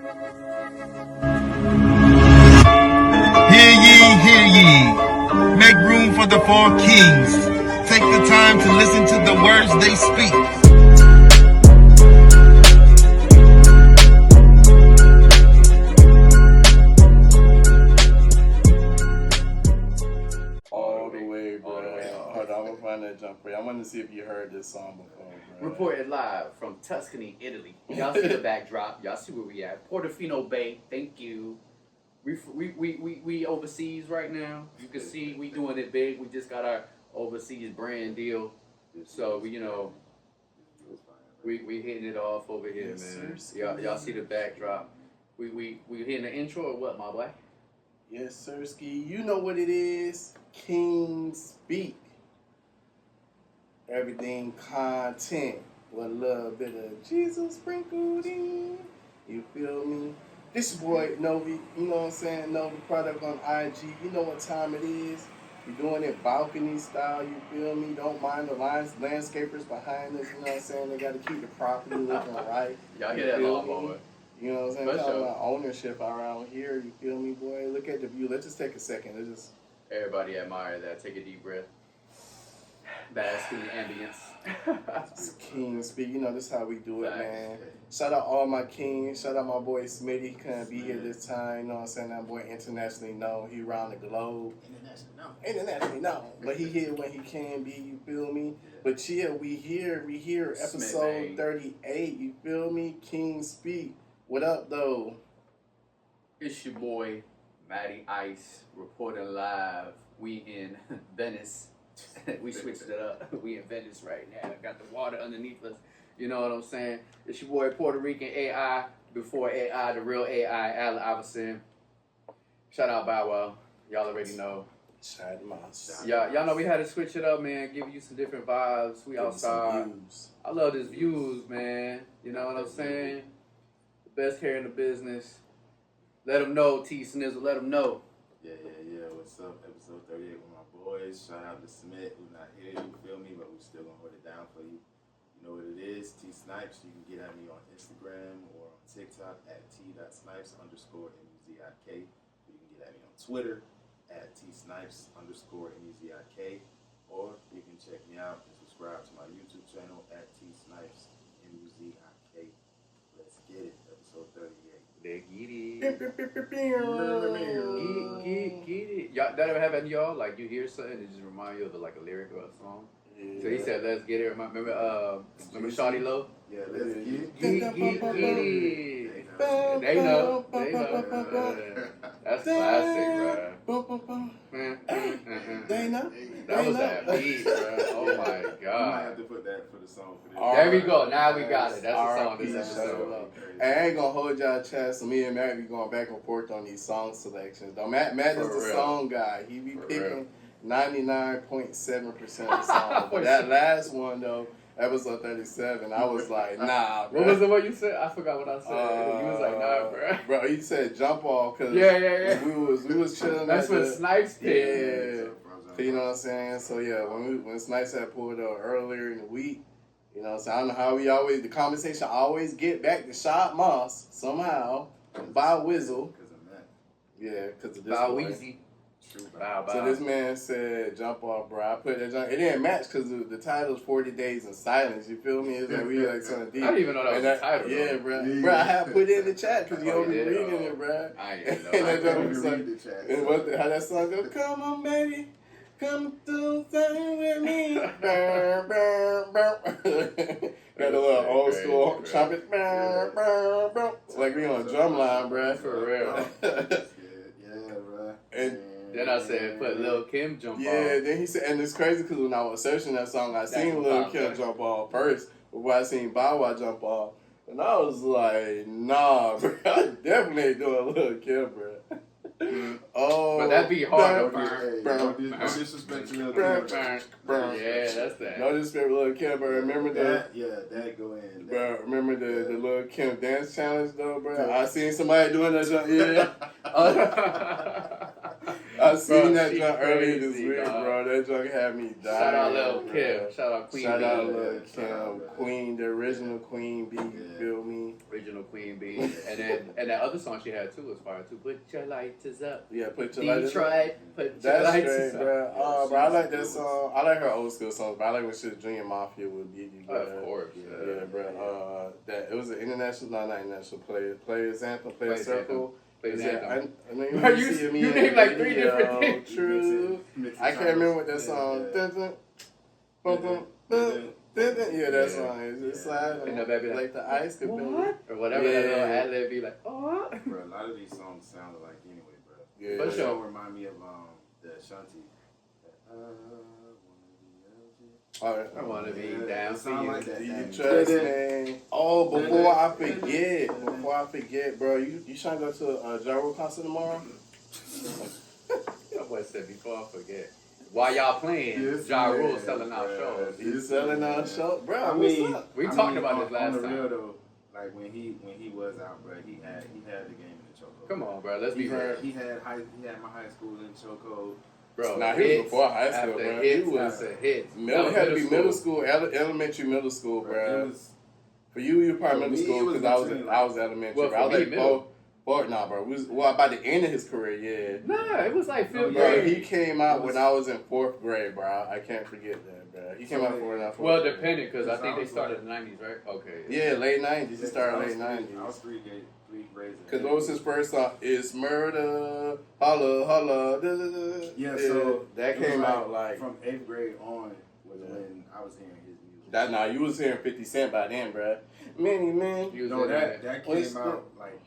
Hear ye. Make room for the four kings. Take the time to listen to the words they speak. All the way, bro. Hold on, I'm gonna find that jump for you. I want to see if you heard this song before, bro. Reported live from Tuscany, Italy. Y'all see the backdrop. Y'all see where we at. Portofino Bay. Thank you. We overseas right now. You can see we doing it big. We just got our overseas brand deal. So we hitting it off over here, man. Y'all see the backdrop. We hitting the intro or what, my boy? Yes, sir, Ski. You know what it is. KingSpeak. Everything content with a little bit of Jesus sprinkled in. You feel me? This boy Novi, you know what I'm saying? Novi product on IG. You know what time it is. We're doing it balcony style, you feel me? Don't mind the landscapers behind us, you know what I'm saying? They got to keep the property looking right. Y'all hear that lawnmower? You know what I'm saying? Talking about ownership around here, you feel me, boy? Look at the view. Let's just take a second. Let's just... Everybody admire that. Take a deep breath. Bask in the ambience. KingSpeak, you know, this is how we do it, man. Shout out all my kings. Shout out my boy Smitty. He couldn't be here this time. You know what I'm saying? That boy internationally known. He around the globe. Internationally known. But he here when he can be, you feel me? But yeah, we here. Episode 38, you feel me? KingSpeak. What up, though? It's your boy, Matty Ice, reporting live. We in Venice. We switched it up. We in Venice right now. Got the water underneath us. You know what I'm saying? It's your boy, Puerto Rican AI. Before AI, the real AI, Allen Iverson. Shout out Bow Wow. Y'all already know. Shout out Y'all know we had to switch it up, man. Give you some different vibes. We outside. I love this views, man. You know what I'm saying? The best hair in the business. Let them know, T Snizzle. Let them know. Yeah. What's up? Episode 38 with my boys. Shout out to Smith, who's not here, you feel me? But we still gonna hold it down for you. You know what it is, T Snipes. You can get at me on Instagram or on TikTok at t.snipes_MUZIK. You can get at me on Twitter at t.snipes_MUZIK. Or you can check me out and subscribe to my YouTube channel at t.snipes_MUZIK. Let's get it. Episode 38. Let's get it. Y'all, that ever happen to y'all? Like you hear something and it just remind you of like a lyric or a song? Yeah. So he said, "Let's get it." Remember Shawty Low? Yeah, let's get it. Get it. They know. That's classic, bro. They know. That was that beat, bro. Oh my God. You might have to put that for the song for this. There we go. Now we got it. That's the song this episode. I ain't gonna hold y'all chest. So me and Matt be going back and forth on these song selections. Though Matt is the song guy. He be picking 99.7% of the song. But that last one though, episode 37, I was like, nah, bro. What was the one you said? I forgot what I said. You was like, nah, bro. Bro, he said jump off because yeah. we was chilling. That's what Snipes did. Yeah. You know what I'm saying? So yeah, when Snipes had pulled up earlier in the week, you know what I'm saying? I don't know how the conversation always get back to Shot Moss somehow by Wizzle. Because of that. Yeah, because of this By boy. Weezy. So this man said, jump off, bro. I put that jump. It didn't match because the title's 40 Days in Silence. You feel me? It's like we like something deep. I didn't even know that was the title. Yeah, bro. Yeah. Bro, I had put it in the chat because you don't be reading it, bro. I ain't know. And I that was like, read the chat. and how that song goes, come on, baby. Come do something with me. Got a little old school trumpet. Like we on a drum line, bro. For real. Yeah, bro. And then I said, put Lil' Kim jump off. yeah, then he said, and it's crazy because when I was searching that song, I seen Lil' Kim jump off first before I seen Bow Wow jump off. And I was like, nah, bro. I definitely ain't doing Lil' Kim, bro. Oh, but that'd be hard. No disrespect to Lil' Kim. Yeah, that's that. No disrespect to Lil' Kim, but remember that go in. Bro, remember the Lil' Kim dance challenge though, bro? I seen somebody doing that. Yeah. I I seen Bro, that she junk earlier this crazy, week, dog. bro. That junk had me dying. Shout out Lil bro. Kim. Shout out Queen Shout B. out Lil Yeah, shout Kim, out, Queen, the original Queen B. You feel me? Original Queen B. And that other song she had too was fire too. Put your lighters up. Yeah, put your lighters up. Detroit. Put your That's lighters straight, up. bro. Yeah, Bro, I like she's that good. song. I like her old school songs, but I like when she was Junior Mafia with Biggie, bro. Of course. Yeah, bro. That it was an international, not international Players Anthem, Players Circle. Players Anthem. I mean, Bro, you named like 3 different things. True. I can't remember what that song. Yeah, that song is. It's like, And the baby like the ice could be. What? Or whatever that little ad lib be like, oh. Bro, a lot of these songs sound alike anyway, bro. Yeah. For That sure. song remind me of the Ashanti. I want to be down it for sound you. like that. Do you Dang. trust me? Oh, before I forget, bro, you trying to go to a Ja Rule concert tomorrow? That boy said before I forget. While y'all playing, Yes, Ja man, Rule selling out bruh. shows. He's selling out show, bro. I what's mean, up? We talked about this last on the time. real though, like when he was out, bro, he had the game in the chokehold. Come on, bro. Let's He be real. had my high school in chokehold. Bro, Nah, he was hits before high school, after bro. hits He was after hits. Middle, That it had to was be middle school, elementary, middle school, It bro. was For you probably For middle me, school it was because between, I was elementary. Well, bro. I for was me, like middle. nah, bro. By the end of his career, yeah. Nah, it was like fifth Bro, grade. he came out when I was in 4th grade, bro. I can't forget that, bro. He came out when I was in 4th Well, grade. depending, because I Because think I they was started like- in the 90s, right? Okay. Yeah, late 90s. He I started was late three- I 90s. was three grades. Because what was his first song? It's Murder, Holla, Holla. Da, da, da. Yeah, so that it was came out like from 8th grade on was when I was hearing his music. that. Nah, you was hearing 50 Cent by then, bro. Many man. He was No, in that What's came out like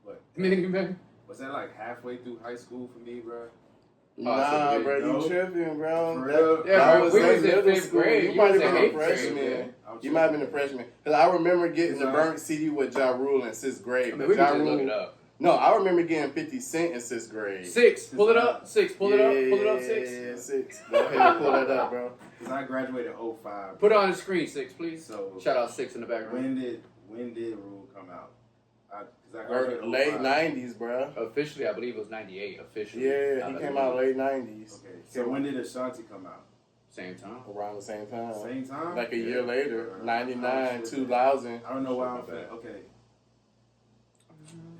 what? Mini Man. Was that like halfway through high school for me, bro? Nah, Possibly. bro, No. you tripping, bro. For real? Yeah, That bro, was we in was in middle 5th school. grade. You You might was have in been a 8th grade, freshman. man. You might have been a freshman. Because I remember getting the It's burnt CD with Ja Rule in 6th grade. I But mean, we Ja can just look it Rule. up. No, I remember getting 50 Cent in 6th grade. 6. Pull it up. 6. Pull it up. Pull it up. Yeah, 6. 6. Go ahead and pull that up, bro. Because I graduated 05. Put it on the screen, 6, please. So Shout out 6 in the background. when did Rule come out? Because I graduated Late 05. 90s, bro. Officially, I believe it was 98. Officially. Yeah, Not he that came many. out late 90s. Okay, so when did Ashanti come out? Same time. Around the same time. Same time? Like a year later. Oh, 99, shit. 2000. I don't know why I'm Shit, my bad. okay.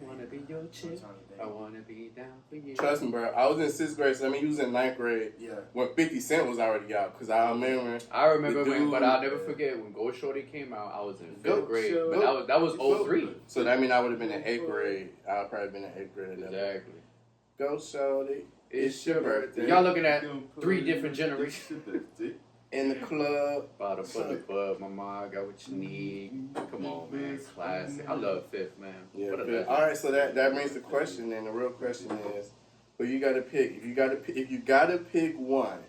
I wanna be your chick. I'm trying to think. I wanna be down for you. Trust me, bro. I was in 6th grade, so he was in 9th grade Yeah. when 50 Cent was already out. Because I remember. I remember The when, but dude- I'll never forget when Go Shorty came out. I was in 5th Go grade, Shorty. but that was 03. So that mean I would have been in 8th grade. I would probably been in 8th grade at that point. Exactly. Go Shorty. It's your birthday. Y'all looking at 3 different generations. In the club. Bottle for the bud, mama, got what you need. Come on, man, classic. I love 5th, man. Yeah. What a but- legend. all right. So that brings the question. And the real question is, who you got to pick? If you got to pick one,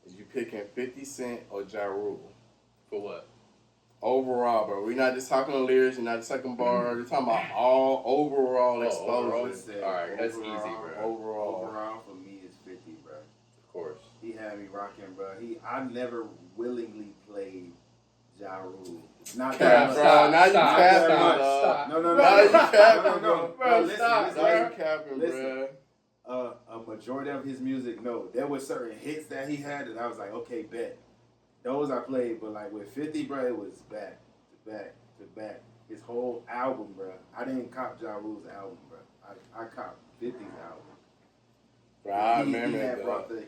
is you picking 50 Cent or Ja Rule? For what? Overall, bro. We're not just talking the lyrics. We're not just talking bars. We're talking about all overall overall. exposure. Alright, that's easy, bro. Overall, for me, it's 50, bro. Of course. He had me rocking, bro. I never willingly played Ja Rule. Not Cap, that bro. much. Now you Stop, capping, stop, dog. stop. No, Now you capping, no, bro. Bro, listen, stop, listen, Now bro. you capping, Listen. bro. A majority of his music, no. There were certain hits that he had that I was like, okay, bet. Those I played, but like with 50, bro, it was back to back to back. His whole album, bro. I didn't cop Ja Rule's album, bro. I copped 50's album. Bro, I he remember had that. brought the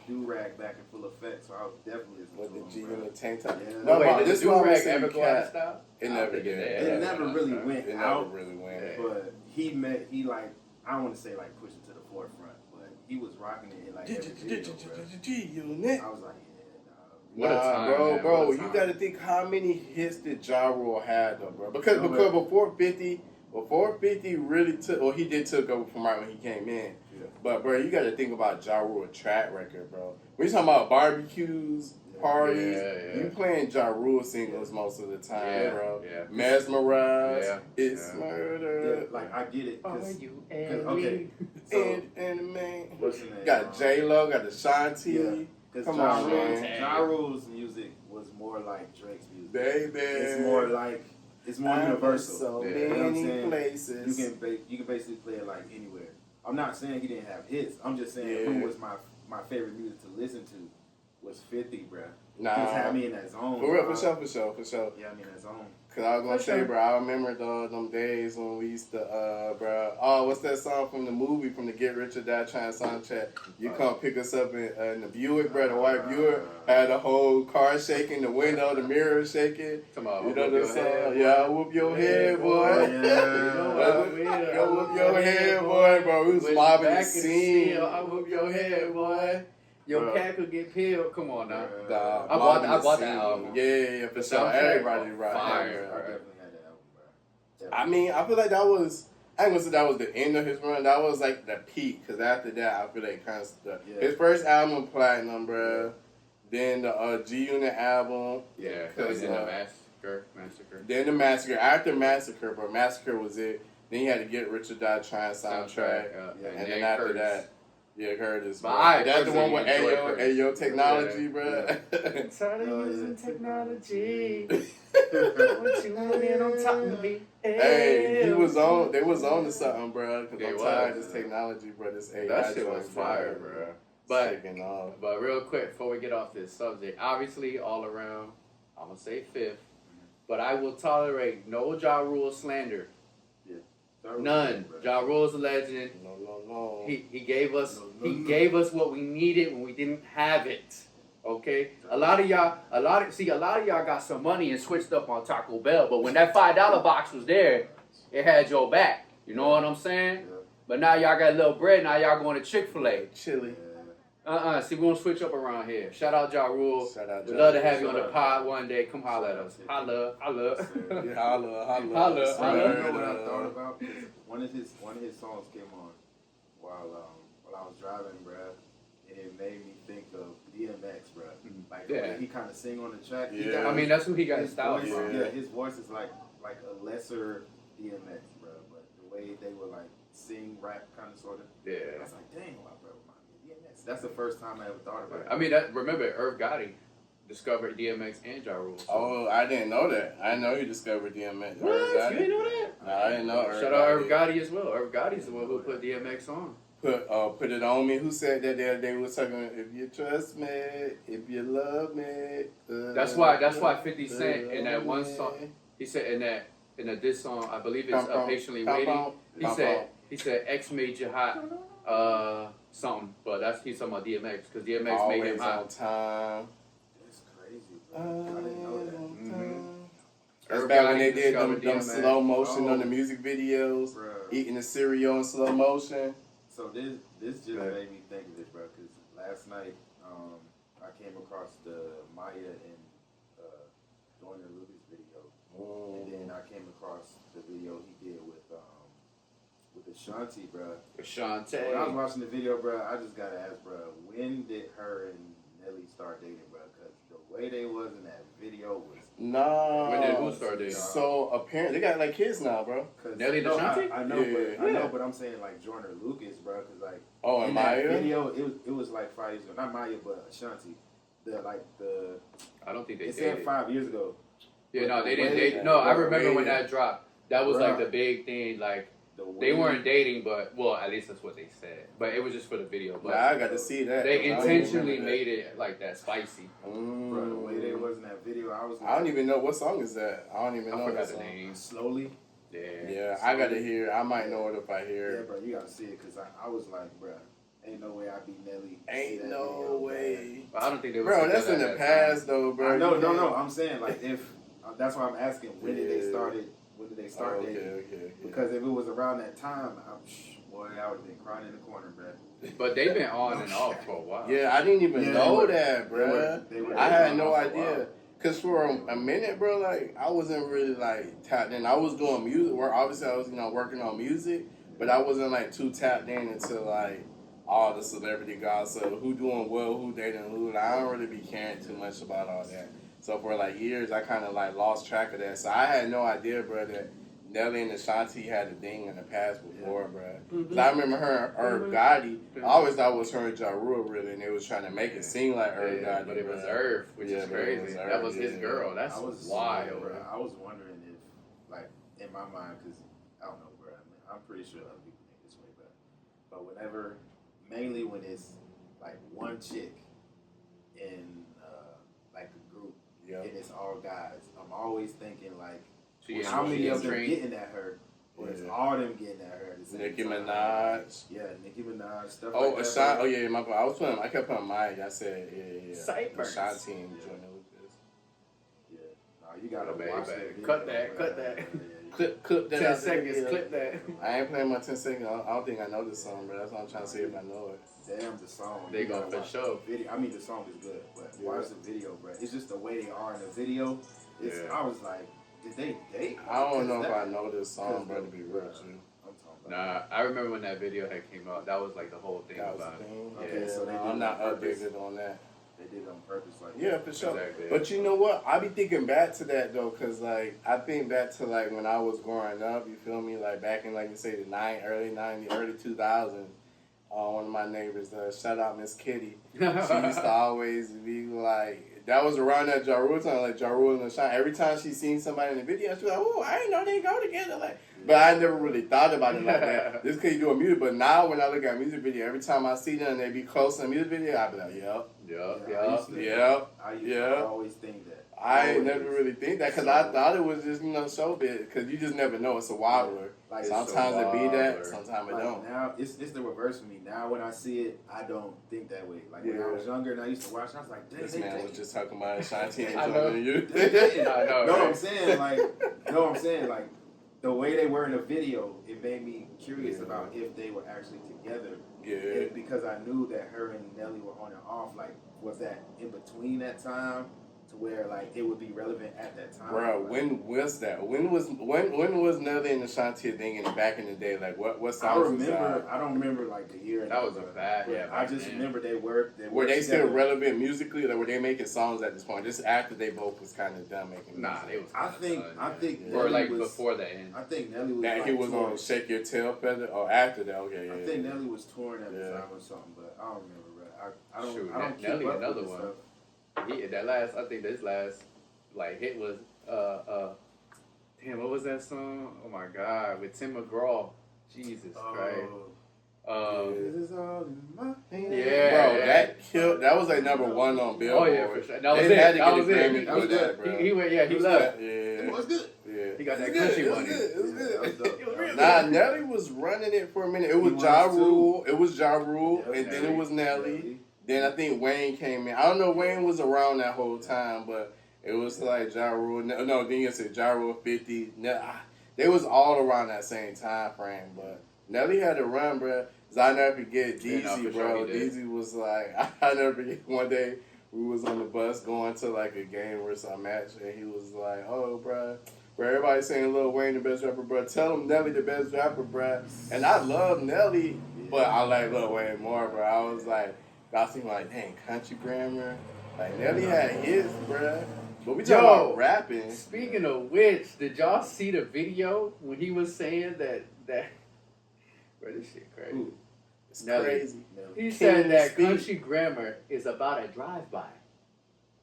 do-rag back in full effect, so I was definitely With the listening G to him, and bro. the tank top. Yeah. No, No, wait, bro, did this the is why I'm do-rag saying ever go out of cap. style? It I never think did. It never really out. went It never out, really went. Yeah. but he like, I don't want to say like push it to the forefront, but he was rocking it in like every video, bro. G-Unit. I was like, yeah, dog. What a time, bro, man. bro, What a you time. gotta think how many hits did Ja Rule had though, bro? Because No, before 50 really took, or he did took over from right when he came in. Yeah. But bro, you gotta think about Ja Rule track record, bro. When you talking about barbecues, parties, Yeah. you playing Ja Rule singles most of the time, Yeah, bro. yeah. Mesmerized, Yeah, it's yeah. murder. Yeah, like I get it. Are 'Cause- you okay, so and man, what's the name? got J-Lo, got Ashanti. Yeah. Because Come on, man. Ja Rule's music was more like Drake's music. Baby. It's more like it's more universal. So Yeah. You know what I'm many saying? places. You can basically play it like anywhere. I'm not saying he didn't have hits. I'm just saying who was my favorite music to listen to was 50, bro. Nah. Just had me in that zone. For real, for sure. Yeah, I mean that zone. Cause I was gonna say, bro, I remember them days when we used to, bro. Oh, what's that song from the movie, from the Get Rich or Die Trying soundtrack? You come pick us up in the Buick, bro. The white Buick had the whole car shaking, the window, the mirror shaking. Come on, you know the song? head, yeah, whoop your head, boy. Go whoop your head, boy, bro. We was mobbing the scene. I whoop your head, boy. Your cat could get peeled. Come on now. I bought that album. Yeah, for sure. Everybody right. Fire. I definitely had that album, bro. I mean, I feel like that was. I ain't gonna say that was the end of his run. That was like the peak. Cause after that, I feel like kind of stuff. Yeah. His first album, Platinum, bro. Then the G Unit album. Yeah. Cause then the Massacre. Then the Massacre. After Massacre, bro. Massacre was it. Then you had to Get Rich or Die Trying soundtrack. And then after that. Yeah, Curtis. That's the one with Ayo Technology, bro. Started using technology. What you want in on top of me? Hey, they was on to something, bro. Cause I'm tired of this technology, bro. This AI. That shit was fire, bro. But real quick, before we get off this subject, obviously all around, I'm gonna say fifth, but I will tolerate no Ja Rule slander. None. Ja Rule's a legend. No. He gave us what we needed when we didn't have it. Okay? A lot of y'all got some money and switched up on Taco Bell, but when that $5 box was there, it had your back. You know what I'm saying? Yeah. But now y'all got a little bread, now y'all going to Chick-fil-A. Chili. See, we gonna switch up around here. Shout out Ja Rule. We'd love to have you on the pod one day. Come holler at us. Holla. Holla. You know what I thought about? One of his songs came on while I was driving, bruh, and it made me think of DMX, bruh. Like the way he kind of sing on the track. Yeah. I mean, that's who he got his style from. Yeah, his voice is like a lesser DMX, bruh. But the way they would like sing, rap, kind of sort of. Yeah. I was like, dang, my bro, DMX. That's the first time I ever thought about it. I mean, remember Irv Gotti discovered DMX and Ja Rule. So. Oh, I didn't know that. I know he discovered DMX. What? You didn't know that? No, I didn't know. Shout out Irv Gotti as well. Irv Gotti's the one who put DMX on. Put it on me. Who said that the other day? We was talking. If you trust me, if you love me. That's why 50 Cent in that one song. He said in that diss song, I believe it's Patiently Waiting. He said X made you hot. Something, but he's talking about DMX because DMX always made him hot. On time. I didn't know that. That's back when they did them slow motion on the music videos, eating the cereal in slow motion. So this just made me think of this, bro, because last night I came across the Maya and Joyner video, and then I came across the video he did with Ashanti, bro. Ashanti. When I was watching the video, bro, I just gotta ask, bro, when did her and Nelly start dating, bro? Because the way they was in that video was... No. When did who start dating? So, apparently, they got, like, kids now, bro. Nelly and Ashanti? I know, but I'm saying, like, Joyner Lucas, bro, because, like... Oh, and Maya? In that video, it was, like, 5 years ago. Not Maya, but Ashanti. I don't think they dated. It said 5 years ago. Yeah, no, they didn't date. No, I remember when that dropped. That was, like, the big thing, like... They weren't dating, but, well, at least that's what they said. But it was just for the video. But I got to see that. They intentionally made it like that spicy. Bro, the way they was in that video, I don't even know what song is that. I don't even know. I forgot the name. Slowly? Yeah, I got to hear. I might know it if I hear it. Yeah, bro, you got to see it because I was like, bro, ain't no way I beat Nelly. Ain't no way. But I don't think they were. Bro, that's in the past, though, bro. No. I'm saying, like, if that's why I'm asking, when did they start dating? Okay. Because if it was around that time, I would have been crying in the corner, bro. But they've been on and off for a while. Yeah, I didn't even know that, bro. I had no idea. Because for a minute, bro, like, I wasn't really, like, tapped in. I was doing music work. Obviously, I was, working on music. But I wasn't, like, too tapped in into, like, all the celebrity gossip. Who doing well, who dating who. And I don't really be caring too much about all that. So for like years, I kind of like lost track of that. So I had no idea, bro, that Nelly and Ashanti had a thing in the past before, bro. Mm-hmm. I remember her and Irv Gotti. I always thought it was her and Ja Rule, really, and they was trying to make it seem like Irv Gotti. But it was Irv, which is crazy. That was his girl. That's wild, bro. I was wondering if, like, in my mind, because I don't know, bro. I'm pretty sure other people think this way, but But whenever, mainly when it's like one chick in like a group, and it's all guys, I'm always thinking like, how many of them getting at her? Or it's all them getting at her at the same Nicki time. Minaj. Yeah, Nicki Minaj, stuff Oh, like that. Ashanti. Oh, yeah, my bad. I kept putting Maya. I said, yeah. Sideburns. Ashanti and Joyner Lucas. Yeah. No, you gotta watch that video. Cut that. Clip that 10 out seconds, there. clip that. I ain't playing my 10 seconds. I don't think I know this song, bro. That's what I'm trying to see if I know it. Damn, the song. They You go gotta for watch sure. the video. I mean, the song is good, but watch the video, bro. It's just the way they are in the video. I was like, did they date? I don't know if I know this song, bro, to be real with you. I'm talking about. Nah, I remember when that video had came out. That was like the whole thing That was about the it. thing. Okay, Yeah, so they did I'm not it on purpose. updated on that. They did it on purpose, like Yeah, for sure. Exactly. But you know what? I be thinking back to that though, cause like I think back to like when I was growing up. You feel me? Like back in like you say the early '90s, early 2000s. One of my neighbors, shout out Miss Kitty. She used to always be like, that was around that Ja Rule time, like Ja Rule and Ashanti. Every time she seen somebody in the video, she was like, "Oh, I didn't know they go together." Like, but I never really thought about it like that. Just cause you do a music, but now when I look at a music video, every time I see them and they be close in a music video, I be like, "Yep, I used to always think that. I ain't never really think that because I thought it was just showbiz because you just never know. It's a wobbler. Like sometimes it be that, sometimes it like don't. Now it's the reverse for me. Now when I see it, I don't think that way. Like when I was younger and I used to watch, I was like, "Dang, This they man was dating." just talking about Ashanti and I know. Joyner you. I know. No, right? I'm saying like the way they were in the video, it made me curious about if they were actually together. Yeah. And because I knew that her and Nelly were on and off. Like, was that in between that time? To where like it would be relevant at that time. Bro, like, when was that? When was Nelly and Ashanti a thing back in the day? Like what songs? I don't remember like the year. That was a bad, yeah. I just remember they were still together. relevant musically, or were they making songs at this point? Just after they both was kind of done making music. Nah, they was. I think or Nelly like was, before the end. I think Nelly was. That like he was touring. on Shake Your Tail Feather, or after that. Okay, I think Nelly was touring at the time or something, but I don't remember. Bro. I don't. Shoot, I don't keep Nelly up another with this one. stuff. I think this last like hit was damn, what was that song? Oh my God, with Tim McGraw. Jesus Christ. This is all in my hands. Yeah, bro, yeah. that killed. That was like number one on Billboard. Oh yeah, for sure. That was They had it. to That get was a it. Grammy That was for good. that, bro. He went. Yeah, he It was left. good. It was good. Yeah. He got that It was country good. money. It was good. It was good. Nah, Nelly was running it for a minute. It was He Ja was too. Rule. It was Ja Rule, Yeah, and then Nelly. it was Nelly. Then I think Wayne came in. I don't know if Wayne was around that whole time, but it was like Ja Rule. No, then you said Ja Rule 50. They was all around that same time frame, but Nelly had to run, bro. Cause I never forget Yeah, no, DZ, for bro. sure he did. DZ was like, I never forget one day we was on the bus going to like a game or some match, and he was like, "Oh, bro, everybody saying Lil Wayne the best rapper, bro. Tell him Nelly the best rapper, bro." And I love Nelly, but I like Lil Wayne more, bro. I was like, I was thinking like, dang, country grammar. Like Nelly had hits, bro. But we talking about rapping. Speaking of which, did y'all see the video when he was saying that bro, this shit crazy. Ooh. It's Nelly. crazy. He said that Kingspeak. country grammar is about a drive-by.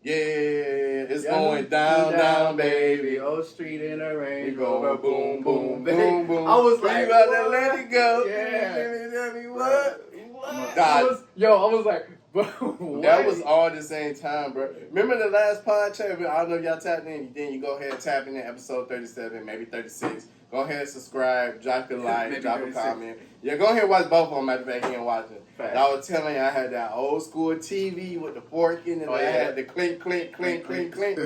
Yeah, it's going down, baby. Old street in the rain. You go boom, boom, baby. boom, boom. I was You like, about to what? let it go. Yeah. Tell me what? I was like, bro, what? That was all at the same time, bro. Remember the last pod chat? I don't know if y'all tapped in. Then you go ahead and tap in episode 37, maybe 36. Go ahead and subscribe, drop a like, Maybe drop a 36. comment. Yeah, go ahead and watch both of them. Matter of fact, you ain't watching. Fact. And I was telling you, I had that old school TV with the fork in it. Oh, I yeah. had the clink, clink, clink, clink, clink.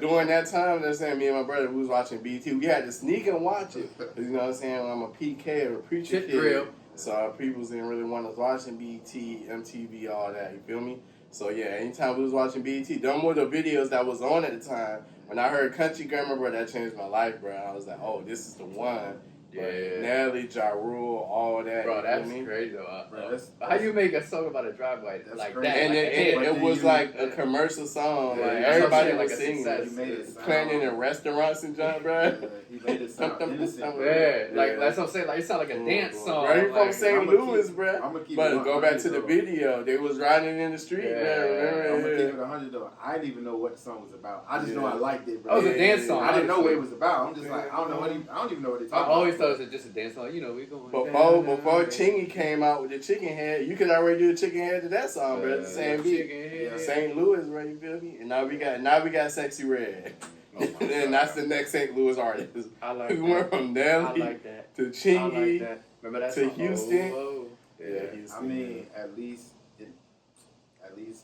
During that time, that's saying me and my brother, we was watching BT. We had to sneak and watch it. 'Cause you know what I'm saying? I'm a PK or a preacher Shit kid. drill. So our people didn't really want us watching BT, MTV, all that. You feel me? So yeah, anytime we was watching BT, them were the videos that was on at the time. When I heard Country Grammar, bro, that changed my life, bro. I was like, oh, this is the one. Yeah. But Nelly, Ja Rule, all that. Bro, you that's feel me? crazy though. Bro, that's- How you make a song about a drive-by That's like crazy. that? And like it, that? it was like a commercial song. Yeah, like that's everybody what I'm was saying, like a singing. success. He made it sound- Playing it in restaurants and junk, bro. He made it sound innocent. bro. Yeah, like Yeah. that's what I'm saying. Like it sound like a dance song. Right from like, St. I'ma Louis, keep- bro. I'ma keep But it go back 100 to the though. video. They was riding in the street, Yeah. man. I'm gonna Remember? keep it 100 though. I didn't even know what the song was about. I just know I liked it, bro. That was a dance song. I didn't know what honestly. it was about. I'm just like, I don't know what I don't even know what it's I talking always about. thought it was just a dance song. You know, we going Before Chingy came out with the chicken head, you could already do the chicken head to that song, bro. It's the same beat. St. Louis, bro, you feel me? And now we got Sexy Red. And that's the next St. Louis artist. I like we that. went from Nelly to Chingy Remember that to song? Houston. Yeah, Houston. I mean, at least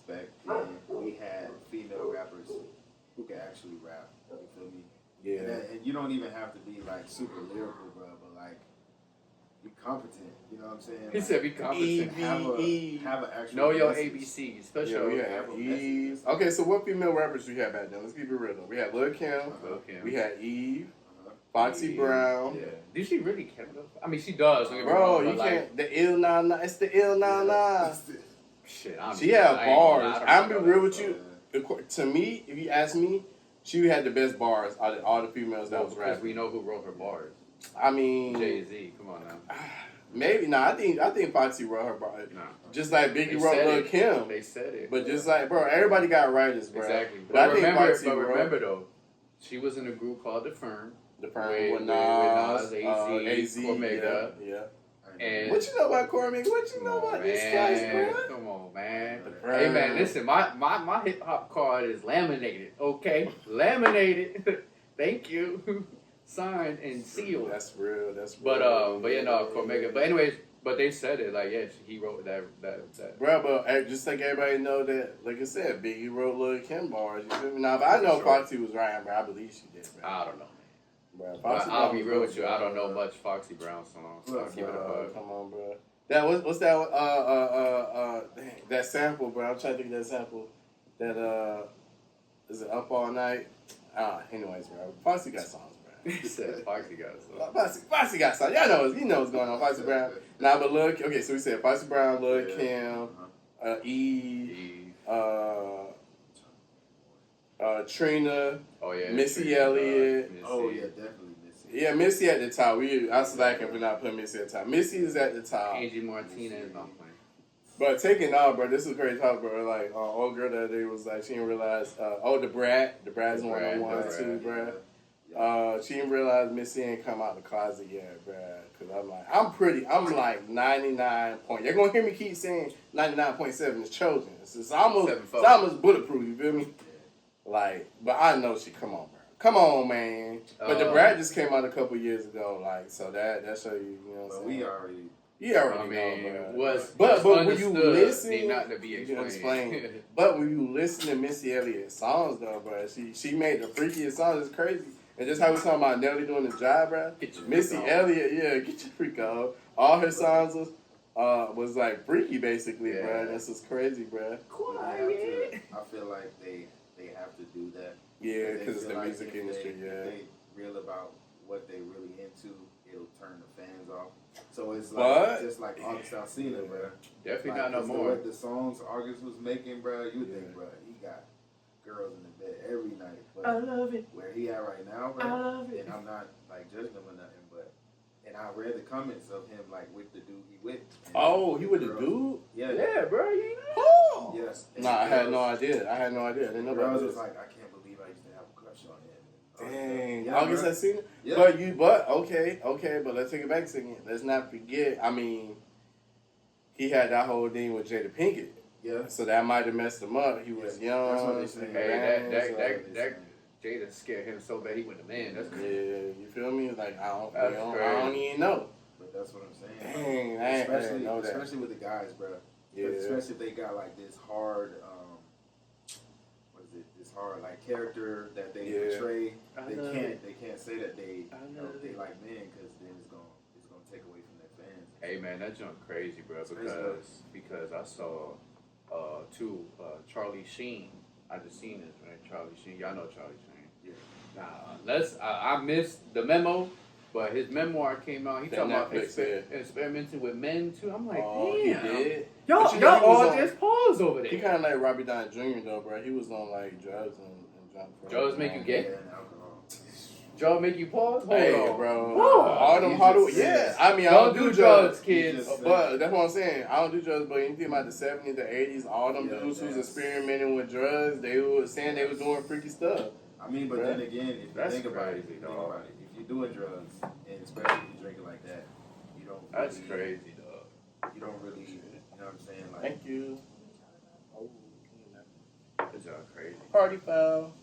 back then, we had female rappers who could actually rap. You feel me? Yeah. And you don't even have to be like super lyrical, bro, but like be competent. You know what I'm saying? He said be competent. Have an actual know your message. ABCs. Especially Yeah, we had Eve. Okay, so what female rappers we had back then? Let's keep it real though. We had Lil' Kim. We had Eve. Foxy Brown. Yeah. Did she really care though? I mean, she does. Don't get me Bro, wrong, you but, can't. The ill 99. It's the ill 99. Shit, She had bars. I'm be real with you. To me, if you ask me, she had the best bars out of all the females that was rapping. Because we know who wrote her bars. I mean, Jay-Z. Come on now. Maybe no. I think Foxy wrote her bars. No. Just like Biggie wrote Lil' Kim. They said it. But just like, bro, everybody got writers, bro. Exactly. But I think Foxy remember though, she was in a group called The Firm. The Firm with Nas, AZ, Cormega. Yeah. And what you know about Cormega? What you know about this guy, bro? Come on, man. Hey, man, listen, my hip hop card is laminated, okay? Laminated. Thank you. Signed and sealed. That's real. But yeah, no, Cormega. But anyways, but they said it like, yeah, he wrote that. Bro, but just like everybody know that, like I said, Biggie wrote Lil' Kim bars. You feel me? Now, if I know Foxy was writing, bro, I believe she did, bro. I don't know. Bro, but I'll be real with you. I don't know much Foxy Brown songs. So I'll give it a bug. Come on, bro. That what's that? Dang, that sample, bro. I'm trying to think of that sample. That is it Up All Night? Anyways, bro. Foxy got songs, bro. He said Foxy got songs. Foxy got songs. Y'all know, you know what's going on. Foxy Brown. Nah, but look, okay. So we said Foxy Brown, Lil' Kim, Eve. Trina, Missy Elliott. Oh yeah, definitely Missy. Yeah, Missy at the top. I slacking for not putting Missy at the top. Missy is at the top. Angie Martinez, I'm playing. But taking off, bro, this is crazy talk, bro. Like, old girl that day was like, she didn't realize, the Brat's 101 too, bro. She didn't realize Missy ain't come out the closet yet, bro. Cause I'm like 99 point. You're gonna hear me keep saying 99.7 is chosen. It's almost bulletproof, you feel me? Like, but I know come on, bro. Come on, man. But the Brat just came out a couple years ago, like, so that show you, you know what I'm saying? You already know, bro. But when you listen, not to be explained. But when you listen to Missy Elliott's songs, though, bro, she made the freakiest songs. It's crazy. And just how we talking about Nelly doing the job, bro. Missy Elliott, get your freak on. All her songs was like freaky, basically, bro. This is crazy, bro. Quiet. I feel like they have to do that. Yeah, because it's the music industry, If they real about what they really into, it'll turn the fans off. So it's like just like August Alsina, bro. Definitely like, not no more. The songs August was making, bro, you would think, bro, he got girls in the bed every night. But I love it. Where he at right now, bro, I love it. and I'm not like judging him or nothing, but I read the comments of him like with the dude he with. Oh, he with the dude? Yeah, bro. You know? Oh. Yes. Nah, I had no idea. I didn't know about this. Was like, I can't believe I used to have a crush on him. Dang, yeah, August Alsina. Yeah. But okay, but let's take it back a second. Let's not forget. I mean, he had that whole thing with Jada Pinkett. Yeah. So that might have messed him up. He was young. That's what they say. Hey, that Jada scared him so bad he went to man. That's crazy. Yeah, you feel me? Like I don't even know. But that's what I'm saying. Dang, I didn't know that. Especially with the guys, bro. Yeah. Especially if they got like this hard, this hard like character that they portray. They can't say that they like men because then it's gonna take away from their fans. Hey man, that junk crazy, bro. Because I saw Charlie Sheen. I just seen this, right? Charlie Sheen. Y'all know Charlie Sheen. Yeah. Nah, I missed the memo, but his memoir came out. He talking about Netflix, experimenting with men too. I'm like, damn. He did. Y'all all just pause over there. He kind of like Robbie Downey Jr. though, bro. He was on like drugs and junk. Drugs make you gay? Yeah, and alcohol. Drugs make you pause? Hold on. Bro. Whoa. All them Hollywood. Yeah. I mean, I don't do drugs, kids. But that's what I'm saying. I don't do drugs, but anything about the 70s, the 80s, all them dudes who was experimenting with drugs, they were saying they was doing freaky stuff. I mean, but then again, if you think about it, you're doing drugs, and especially if you drink it like that, you don't. That's really, crazy, dog. You don't really, you know what I'm saying? Like, Thank you. Oh, It's all crazy. party foul.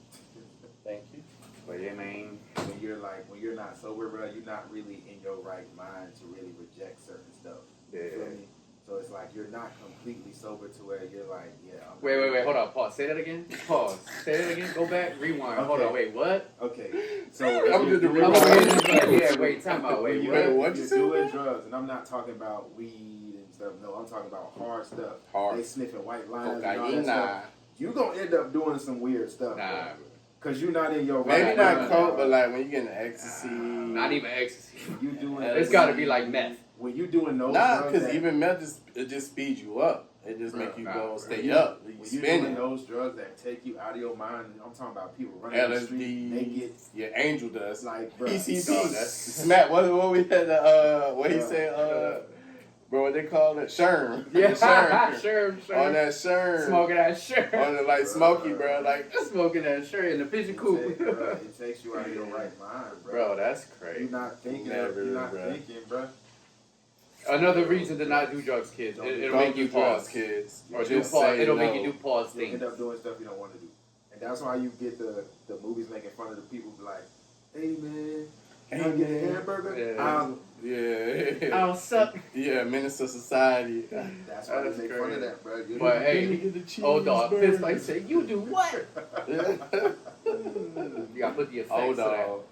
Thank you. But yeah, man. when you're not sober, bro, you're not really in your right mind to really reject certain stuff. Yeah. You feel me? So it's like you're not completely sober to where you're like, yeah. Wait, hold on, pause. Say that again. Pause. Say that again. Go back. Rewind. Okay. Hold on. Wait, what? Okay. So I'm just the Yeah, wait, time out. Wait, what? What you you're say? doing drugs, and I'm not talking about weed and stuff. No, I'm talking about hard stuff. Hard. They sniffing white lines and all that Cocaine, stuff. You gonna end up doing some weird stuff. Nah, bro. bro. Cause you're not in your right Maybe not mind, coke, bro. but like when you get into ecstasy. Not even ecstasy. You doing It's got to be like meth. when you doing those Nah, drugs. because that- even meth it just speeds you up. It just Bro, make you nah, go bro. stay When you- up. You When you spinning. doing those drugs that take you out of your mind, I'm talking about people running the street LSD, naked. yeah, angel dust. Like, bro, PCP, dog, that's- smack. What we had? What he said? Bro, what they call it? Sherm. Yeah, Sherm. sure. On that Sherm. Smoking that shirt. On the like smoky, bro. Like, Smoking that shirt in the pigeon coop. It takes you out of your right mind, bro. Bro, that's crazy. You're not thinking. Never, You're not bro. thinking, bro. Another reason to not do drugs, kids. It'll don't make do you drugs, pause. kids. Or do Just pause. say It'll no. make you do pause You'll things. end up doing stuff you don't want to do, and that's why you get the movies making fun of the people. Like, hey man, Hey, you want to get a man. hamburger? Yeah. Yeah. I'll suck. Yeah, Minister Society. That's why That's they make fun crazy. of that, bro. You But know? hey, old dog pissed like say, you do what? You gotta put the effects Old to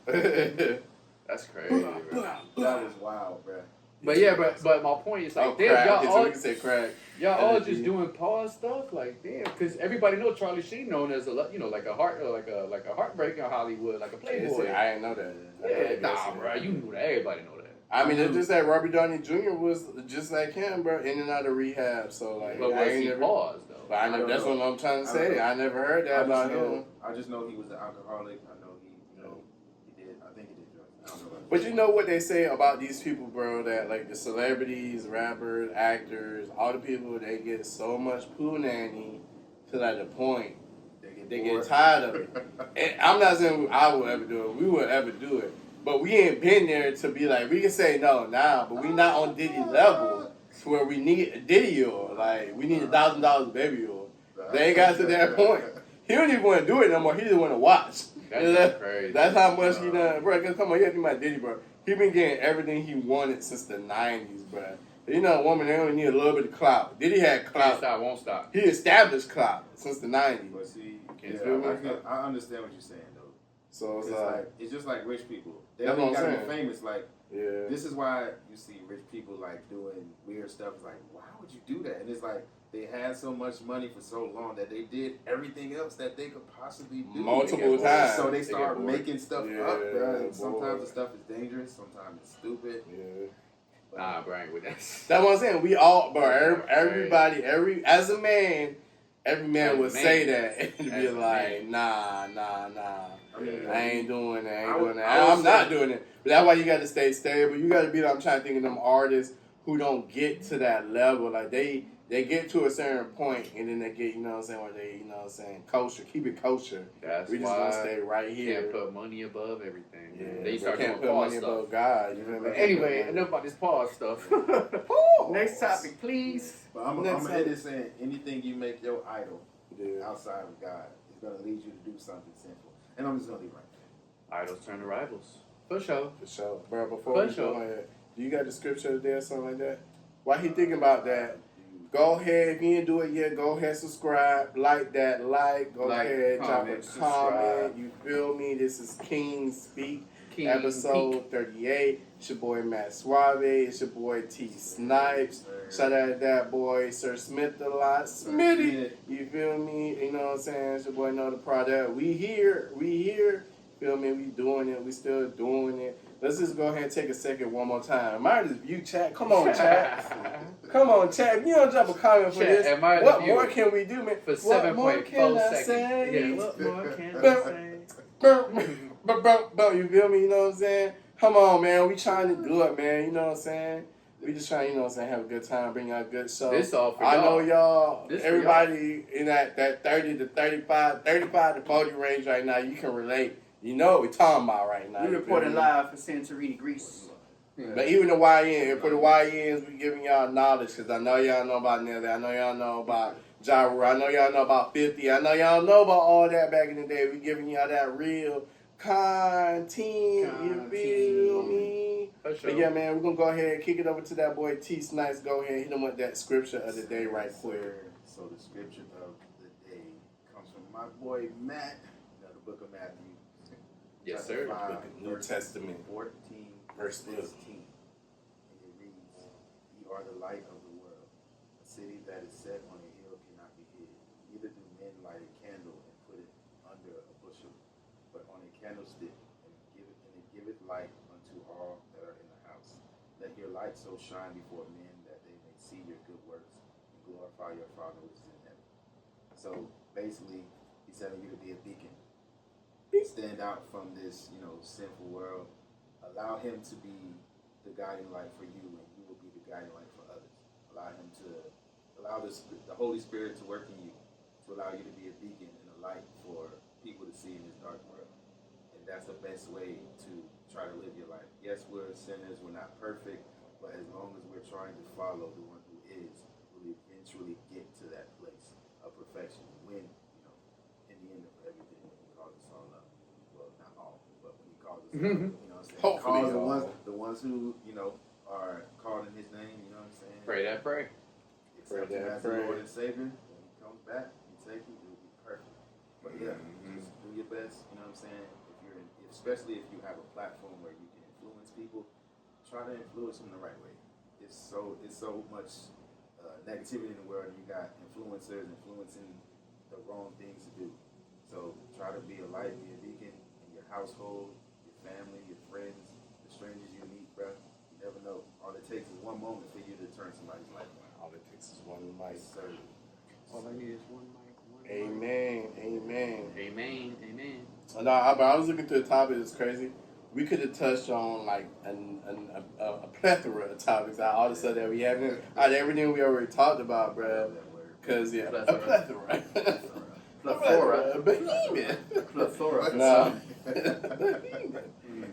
that. dog. That's crazy, bro. That is wild, bro. But yeah, but my point is like, Oh, damn, crack. y'all So all, we can say crack. y'all all LSD. just doing pause stuff, like damn, because everybody know Charlie Sheen known as like a heartbreaker in Hollywood, like a playboy. I didn't know that. Yeah, nah, bro, you knew that. Everybody know that. I mean, it's just that Robert Downey Jr. was just like him, bro, in and out of rehab. So like, But I was ain't he never. paused though? But I never, that's what I'm trying to say. I never heard that about him. I just know he was an alcoholic. I know he did. I think he did drugs. I don't know about But you know what they say about these people, bro? That like the celebrities, rappers, actors, all the people, they get so much punani to like the point they get bored. tired of it. And I'm not saying I will ever do it. We will ever do it. But we ain't been there to be like, we can say no now, but we not on Diddy level to where we need a Diddy or like we need $1,000 baby or. They ain't got to that point. He don't even want to do it no more. He just want to watch. That's crazy. That's how much he done, bro. Cause come on, you have to be my Diddy, bro. He been getting everything he wanted since the '90s, bro. You know, a woman they only need a little bit of clout. Diddy had Can't clout. stop, won't stop. He established clout since the '90s. But see, Can't yeah, feel me? I understand what you're saying though. So it's It's like, like it's just like rich people. They That's don't what I'm gotta be saying. famous. Like yeah. this is why you see rich people like doing weird stuff. It's like, why would you do that? And it's like they had so much money for so long that they did everything else that they could possibly do. Multiple bored. times. So they They start get bored. making stuff Yeah, up, bro. bored. And sometimes the stuff is dangerous. Sometimes it's stupid. Yeah. But Nah, Brian, with that. That's what I'm saying. We all, bro. Everybody, as a man, every man would say that and be As a like, man. nah. I mean, I ain't doing that. I would I'm not say- doing it. But that's why you got to stay stable. You got to be. I'm trying to think of them artists who don't get to that level. Like they get to a certain point and then they get, you know what I'm saying, where they, you know what I'm saying, kosher. Keep it kosher. That's We just why gonna stay right you here. can't put money above everything. Yeah, They we start can't doing put pause money stuff. above God. You know what I mean? Anyway, enough about this pause stuff. Next topic, please. But I'm Next gonna end it saying anything you make your idol Yeah. outside of God is gonna lead you to do something sinful. And I'm just gonna leave right there. Idols turn to rivals. For sure. For sure. Bro, before For we sure. go ahead, do you got the scripture there or something like that? While he thinking about that, go ahead. If you didn't do it yet, go ahead, subscribe, like that, go Like, ahead, drop a comment, comment. subscribe. You feel me? This is KingSpeak, King episode 38. It's your boy Matt Suave. It's your boy T Snipes. Shout out to that boy Sir Smith a lot. Smitty. You feel me? You know what I'm saying? It's your boy Know the Product. We here. Feel me? We doing it. We still doing it. Let's just go ahead and take a second one more time. Admire this view, chat. Come on, chat. Come on, chat. If you don't drop a comment for Chat, this, admire the what view. more can we do, man? For What more 7.4 can I seconds. say? Yeah, what more can I Boom. say? Bro, you feel me? You know what I'm saying? Come on, man. We trying to do it, man. You know what I'm saying? We just trying, you know what I'm saying, have a good time, bring out a good show. This all for I y'all. know y'all, This for everybody in that 30 to 35 to 40 range right now, you can relate. You know what we talking about right now. We reporting live for Santorini, Greece. But even the YN, for the YNs, we giving y'all knowledge because I know y'all know about Nelly. I know y'all know about Gyro. I know y'all know about 50. I know y'all know about all that back in the day. We giving y'all that real content. You feel me? For sure. But yeah, man, we're going to go ahead and kick it over to that boy T Snipes. Go ahead and hit him with that scripture of the day right quick. So the scripture of the day comes from my boy Matt, the book of Matthew. Yes, sir. New Testament. 14, verse 15. And it reads, "Ye are the light of the world. A city that is set on a hill cannot be hid. Neither do men light a candle and put it under a bushel, but on a candlestick, and it giveth light unto all that are in the house. Let your light so shine before men that they may see your good works and glorify your Father which is in heaven." So basically, he's telling you to be a beacon. Stand out from this, sinful world. Allow him to be the guiding light for you, and you will be the guiding light for others. Allow the Holy Spirit to work in you, to allow you to be a beacon and a light for people to see in this dark world. And that's the best way to try to live your life. Yes, we're sinners, we're not perfect, but as long as we're trying to follow the one who is, we'll eventually get to that place of perfection. When, in the end of everything, when he calls us all up. Well, not all, but when he calls us all up, Hopefully, the ones who, are called in his name, you know what I'm saying? Pray that prayer. Accept him as the Lord and Savior. When he comes back, he take you, it'll be perfect. But yeah, just do your best, you know what I'm saying? Especially if you have a platform where you can influence people, try to influence them the right way. It's so much negativity in the world, and you got influencers influencing the wrong things to do. So try to be a light, be a beacon in your household, your family, your friends, the strangers you meet, bro. You never know. All it takes is one moment for you to turn somebody's life around. All it takes is one mic. Sir. All I need is one mic. Amen. Amen. No, I was looking through the topic. It's crazy. We could have touched on like a plethora of topics out of the stuff that we haven't, out of everything we already talked about, bro. Because a plethora. Plethora.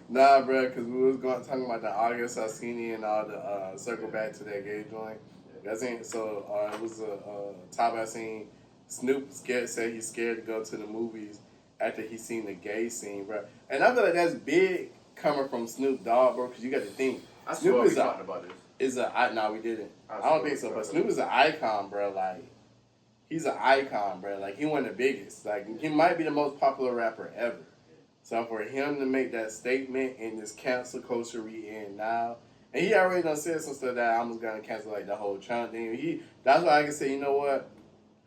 Nah, bro. Because we was talking about the August Ashanti and all the circle back to that gay joint. It was a topic I seen. Snoop said he's scared to go to the movies after he seen the gay scene, bro. And I feel like that's big coming from Snoop Dogg, bro, because you got to think. I swear we talked about this. No, we didn't. I don't think so, but Snoop is an icon, bro. Like, he's an icon, bro. Like, he one of the biggest. Like, he might be the most popular rapper ever. So for him to make that statement in this cancel culture we in now, and he already done said some stuff that I'm just gonna cancel, like the whole Trump thing. That's why I can say, you know what?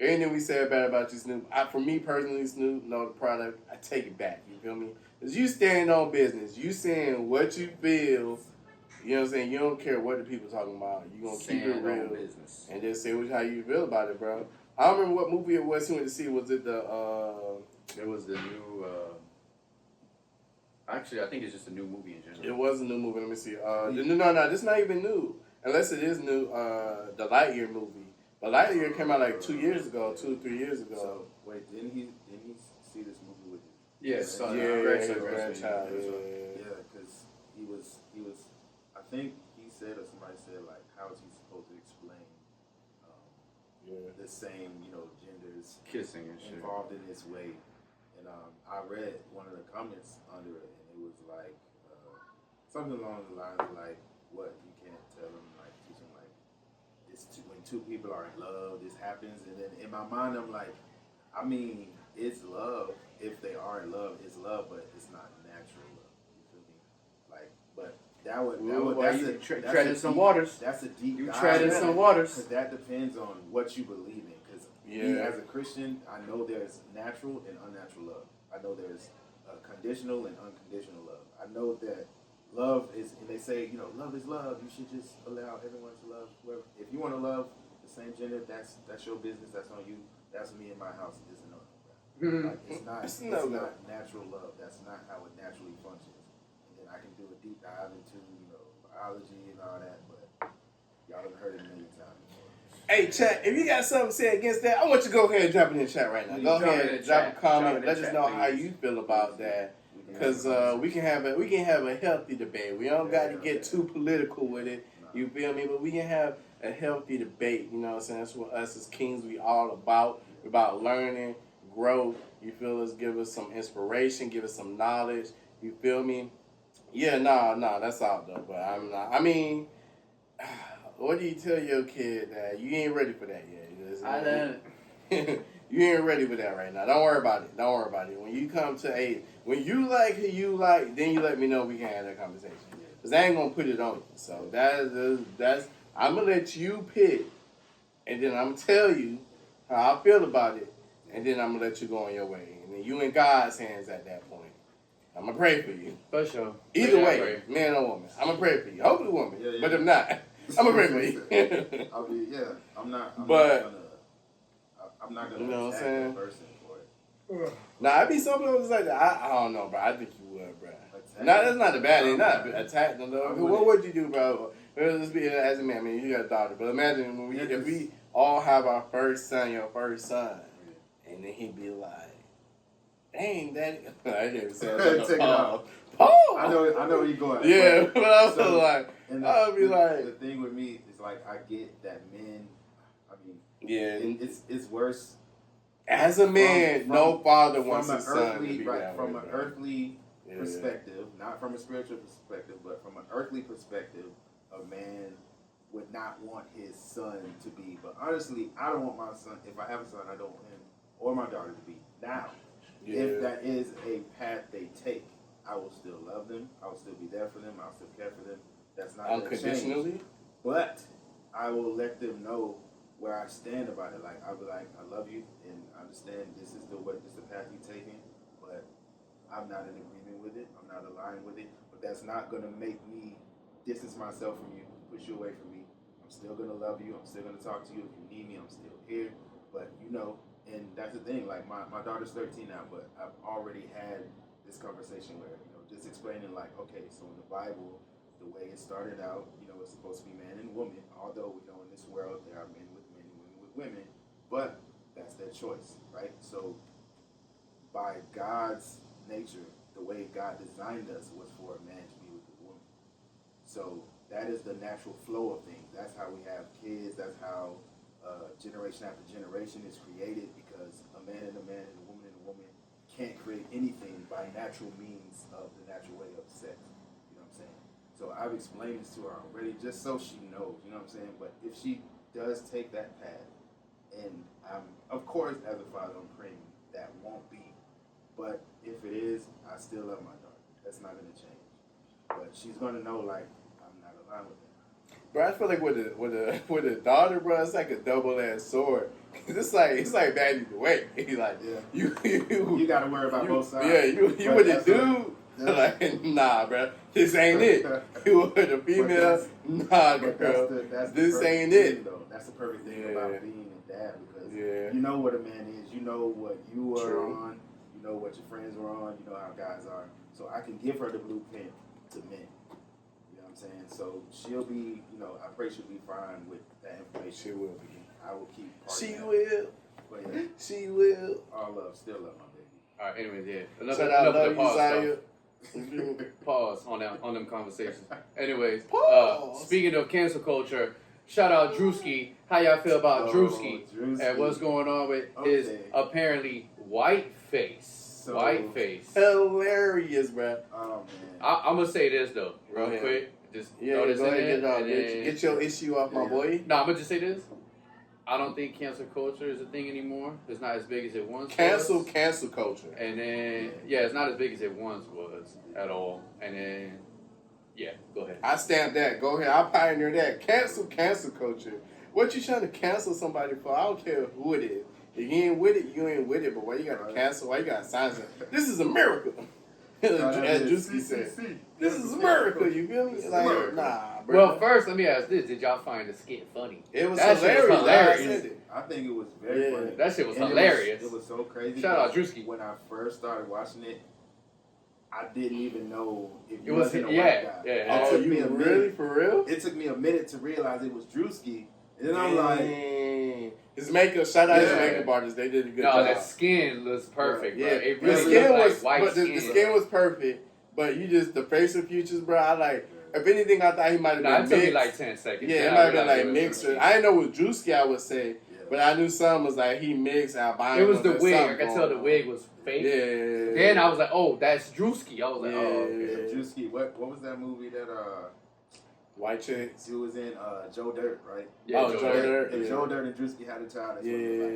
Anything we said bad about you, Snoop, for me personally, Snoop, the product, I take it back. You feel me? Because you stand on business. You saying what you feel. You know what I'm saying? You don't care what the people talking about. You going to keep it real. Business. And just say how you feel about it, bro. I don't remember what movie it was he went to see. Was it the... It was the new... Actually, I think it's just a new movie in general. It was a new movie. Let me see. No, this is not even new. Unless it is new. The Lightyear movie. But Lightyear came out like 2 years ago, 2 or 3 years ago. So, wait, didn't he see this movie with you? Yeah, son. grandchild. Yeah, because he was. I think he said, or somebody said, like, how is he supposed to explain the same, genders kissing and shit involved in this way? And I read one of the comments under it, and it was like something along the lines of like, what, you can't tell them, like, teach them, like, when two people are in love, this happens. And then in my mind, I'm like, I mean, it's love. If they are in love, it's love, but it's not natural love. You feel me? Like, but that's treading some waters. That's a deep. You treading some waters. Because that depends on what you believe in. Because me as a Christian, I know there's natural and unnatural love. I know there's conditional and unconditional love. I know that love is, and they say, love is love. You should just allow everyone to love whoever. If you want to love the same gender, that's your business. That's on you. That's me in my house. It's no. Like, it's not natural love. That's not how it naturally functions. And then I can do a deep dive into biology and all that, but y'all have heard it many times before. Hey, chat, if you got something to say against that, I want you to go ahead and drop it in the chat right now. Go ahead and drop a comment. Let us know how you feel about that. Cause we can have a healthy debate. We don't got to get too political with it. You feel me? But we can have a healthy debate. You know what I'm saying? That's what us as kings we all about. We're about learning, growth. You feel us? Give us some inspiration. Give us some knowledge. You feel me? Yeah, nah, that's all though. But I'm not. I mean, what do you tell your kid that you ain't ready for that yet? I learned. You ain't ready for that right now. Don't worry about it. When you come to age, when you like who you like, then you let me know we can have that conversation. Cause I ain't gonna put it on you. So that's I'm gonna let you pick, and then I'm gonna tell you how I feel about it, and then I'm gonna let you go on your way. And then you in God's hands at that point. I'm gonna pray for you. For sure. Either way, man or woman, I'm gonna pray for you. Hopefully, woman, but if not, I'm gonna pray for you. I'm not gonna you know what I'm attack saying? that person for it. Nah, I be something else like that. I don't know, bro. I think you would, bro. No, that's not the bad thing. Not attack them, though. What would you do, bro? Let's be as a man. I mean, you got a daughter, but imagine when if we all have our first son, your first son, and then he'd be like, "Dang, daddy," I didn't say that. Take it out. Paul. I know where you're going. Yeah, but I was like, I would be like, the thing with me is like I get that men. I mean, yeah, it's worse. As a man, no father wants his son to earthly, be right, that from way, an bro. earthly perspective, not from a spiritual perspective, but from an earthly perspective, a man would not want his son to be. But honestly, I don't want my son. If I have a son, I don't want him or my daughter to be. Now, if that is a path they take, I will still love them. I will still be there for them. I'll still care for them. That's not unconditionally. Change. But I will let them know where I stand about it. Like I'll be like, I love you, and I understand this is the path you're taking, but I'm not in agreement with it. I'm not aligned with it. But that's not gonna make me distance myself from you, push you away from me. I'm still gonna love you. I'm still gonna talk to you if you need me. I'm still here. But you know, and that's the thing. Like my daughter's 13 now, but I've already had this conversation where just explaining like, okay, so in the Bible, the way it started out, it's supposed to be man and woman. Although we know in this world there are men with men and women with women, but that's their choice, right? So by God's nature, the way God designed us was for a man to be with a woman. So that is the natural flow of things. That's how we have kids. That's how generation after generation is created, because a man and a man and a woman can't create anything by natural means of the natural way of sex. You know what I'm saying? So I've explained this to her already, just so she knows. You know what I'm saying? But if she does take that path, and of course, as a father, I'm praying that won't be. But if it is, I still love my daughter. That's not going to change. But she's going to know, like, I'm not aligned with that. Bro, I feel like with a daughter, bro, it's like a double-edged sword. It's like bad either way. Like, you got to worry about both sides. Yeah, you with a dude. Like, nah, bro, this ain't it. You with a female, nah, girl, this ain't it. Though. That's the perfect thing about being a dad, because you know what a man is, you know what you are on, you know what your friends are on, you know how guys are. So I can give her the blueprint to men. You know what I'm saying? So she'll be, I pray she'll be fine with that information. She will be. I will keep. She will. But yeah, she will. All love, still love my baby. All right. Anyways, yeah. Shout out, love you, Zaya. Pause on them conversations. Anyways, Pause. Speaking of cancel culture, shout out Druski. How y'all feel about Druski and what's going on with his apparently whiteface? Whiteface. Hilarious, bro. Oh man. I'm gonna say this though, real quick. Just throw this in there. Get your issue off, my boy. No, I'm gonna just say this. I don't think cancel culture is a thing anymore. It's not as big as it once was. Cancel culture. And then, it's not as big as it once was at all. And then, go ahead. I stamp that. Go ahead. I pioneer that. Cancel culture. What you trying to cancel somebody for? I don't care who it is. If you ain't with it, you ain't with it. But why you got to cancel? Why you got to sign something? This is America. As Druski said, this is America. You feel me? Like, nah, bro. Well, first, let me ask this. Did y'all find the skit funny? It was that hilarious. Shit was hilarious. I think it was very funny. That shit was hilarious. It was so crazy. Shout out Druski. When I first started watching it, I didn't even know if it was a white guy. Yeah. Oh, you really for real? It took me a minute to realize it was Druski, and then I'm like, His makeup, shout out his Yeah. makeup artist. They did a good No, job. that skin looks perfect, bro. Yeah, It the really skin looked was, like white but skin. the skin was perfect. But you just the facial features, bro. I like. If anything, I thought he might have Nah, been it took me mixed. like 10 seconds. Yeah, Then it I might have been realized like it was mixed. Druski. I didn't know it was Druski, I would say, Yeah. but I knew some was like he mixed albino. It was the There's wig. I something could tell the going wig on. was fake. Yeah. Then I was like, oh, that's Druski. I was like, Yeah. oh, okay. Yeah, Druski, what was that movie that White chicks. he was in? Joe Dirt, right? Yeah, Oh, Joe Dirt. If Yeah. Joe Dirt and Druski had a child, that's what it was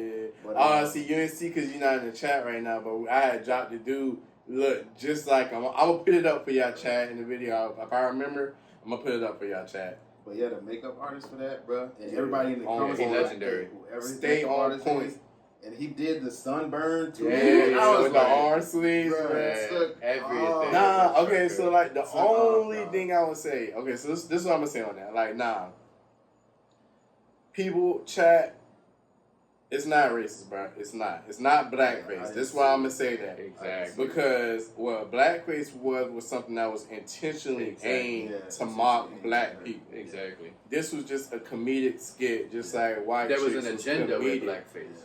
like. Yeah. But, See, you didn't see because you're not in the chat right now, but I had dropped the dude. Look, just like I'm gonna put it up for y'all chat in the video. If I remember, I'm gonna put it up for y'all chat. But yeah, the makeup artist for that, bro, and everybody in the On comments, point. was like, Legendary. whoever his Stay makeup on artist point. is, and he did the sunburn too. Yeah, I was with like, the arm sleeves, bruh, man. it took Everything. all- Nah, okay, so like the It's like, only nah. thing I would say, okay, so this is what I'm gonna say on that. Like, nah, people chat, it's not racist, bro. It's not. It's not blackface. This is why I'm gonna say that. Exactly. Because what blackface was something that was intentionally Exactly. aimed Yeah, to mock intentionally black aimed. people. Exactly. This was just a comedic skit, just like white. There was Chicks an agenda with comedic. blackface.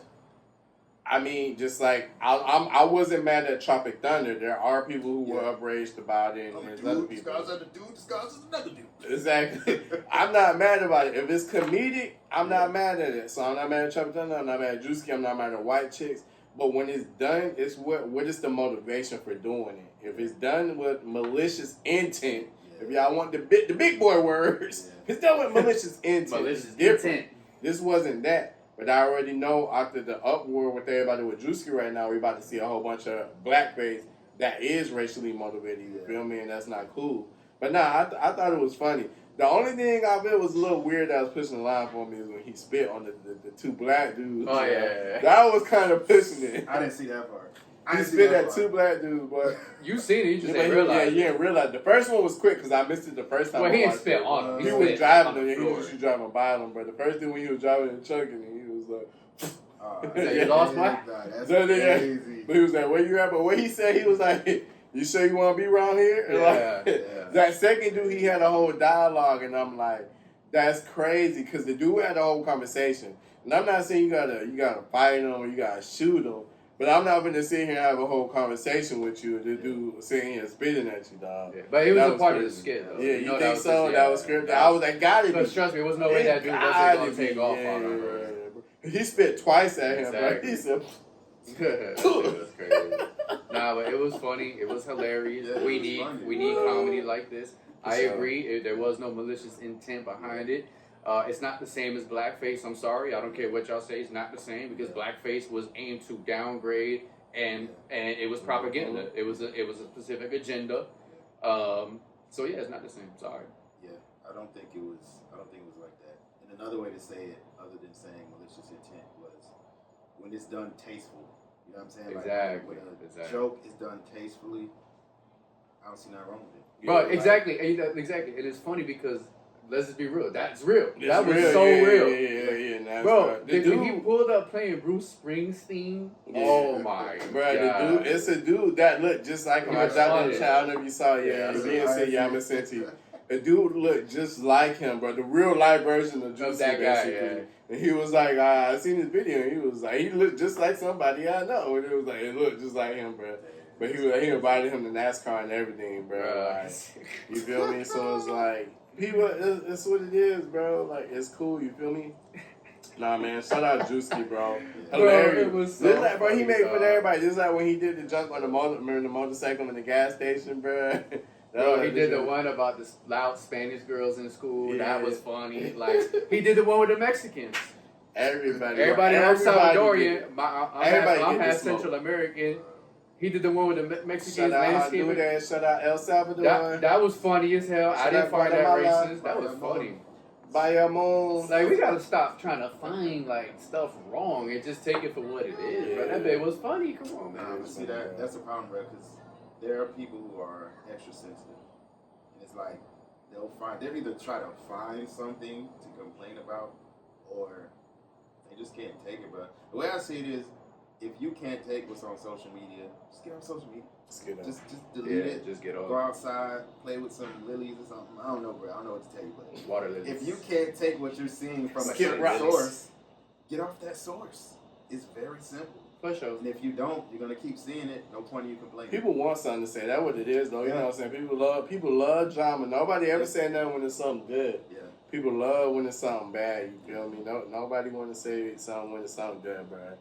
I mean, just like I wasn't mad at Tropic Thunder. There are people who were outraged about it, and there's other people. Disguised as a dude, disguised as another dude. Exactly. I'm not mad about it. If it's comedic, I'm not mad at it. So I'm not mad at Tropic Thunder. I'm not mad at Druski. I'm not mad at White Chicks. But when it's done, it's what is the motivation for doing it? If it's done with malicious intent, if y'all want the big boy words, if it's done with malicious intent. Malicious it's different. intent. This wasn't that. But I already know after the uproar with everybody with Druski right now, we're about to see a whole bunch of blackface that is racially motivated. You feel me? And that's not cool. But nah, I thought it was funny. The only thing I felt was a little weird that was pushing the line for me is when he spit on the two black dudes. Oh, yeah. That was kind of pushing it. I didn't see that part. He spit at two black dudes, but You seen it, you just yeah, didn't realize. you didn't realize. The first one was quick because I missed it the first time. Well, I he didn't watched spit it. on him. He spit was driving on them. the He floor. was just driving by them, but the first thing when he was driving and chugging, he was like. So you lost, boy? That's So then, crazy. But he was like, where you at? But what he said, he was like, you sure you want to be around here? And Yeah, like, that second dude, he had a whole dialogue, and I'm like, that's crazy, because the dude had a whole conversation. And I'm not saying you gotta fight him or you gotta shoot him, but I'm not gonna sit here and have a whole conversation with you. The dude sitting here spitting at you, dog. Yeah. But it was That a part of the crazy. skit, though. Yeah, you know, think that was so? just- That was scripted. I was like, got it. Because trust me, there was no way that dude wasn't going to take off on him, bro. He spit twice at him, bro. Exactly. He said, That shit was crazy. Nah, but it was funny. It was hilarious. Yeah, it we was need funny. we need comedy like this. I sure. agree. There was no malicious intent behind it. It's not the same as blackface. I'm sorry. I don't care what y'all say. It's not the same because blackface was aimed to downgrade and it was propaganda. It was a specific agenda. So yeah, it's not the same. Sorry. Yeah, I don't think it was like that. And another way to say it, other than saying malicious intent, was when it's done tasteful. You know what I'm saying? Exactly. Like when a Exactly. joke is done tastefully, I don't see nothing wrong with it. But Yeah, exactly, exactly. It is funny because let's just be real. That's real. It's That was real, so yeah, real. Yeah. That's Bro, right. when he pulled up playing Bruce Springsteen, oh my Bro, god. the dude, it's a dude that looked just like him. He I was dropped in funny. the chat. I don't know if you saw it. Yeah, Yeah, he I didn't saw say it. yeah, I'm sent to you. The dude looked just like him, bro. The real life version of Druski, that guy, basically. yeah. And he was like, I seen his video, and he was like, he looked just like somebody I know. And it was like, it looked just like him, bro. But he invited him to NASCAR and everything, bro. Like, you feel me? So it's like, people, it's what it is, bro. Like, it's cool, you feel me? Nah, man, shout out Druski, bro. Hilarious. it was so This like, bro, he funny, made it for dog. everybody. This is like when he did the jump on the motorcycle in the gas station, bro. Bro, he did the one about the loud Spanish girls in school. Yeah. That was funny. Like he did the one with the Mexicans. Everybody else did- Salvadorian. everybody I'm get half the smoke. Central American. He did the one with the Mexicans Shout out landscaping. Honduras, shout out El Salvador. That was funny as hell. I Shout didn't out find that Guatemala. racist. That was funny. Bayamon. Like we gotta stop trying to find like stuff wrong and just take it for what it is. Bro, that bit was funny. Come on, man. See that's a problem, bro. Because there are people who are extra sensitive, and it's like they'll either try to find something to complain about, or they just can't take it, bro. The way I see it is, if you can't take what's on social media, just get on social media. Just delete it. Just get Go over. outside, play with some lilies or something. I don't know, bro. I don't know what to tell you, but Water lilies. if you can't take what you're seeing from a Skip certain rocks. source, get off that source. It's very simple. For sure. And if you don't, you're gonna keep seeing it. No point in you complaining. People want something to say. That's what it is, though. You know what I'm saying? People love drama. Nobody ever say nothing when it's something good. Yeah. People love when it's something bad. You feel me? Nobody want to say something when it's something good, bro.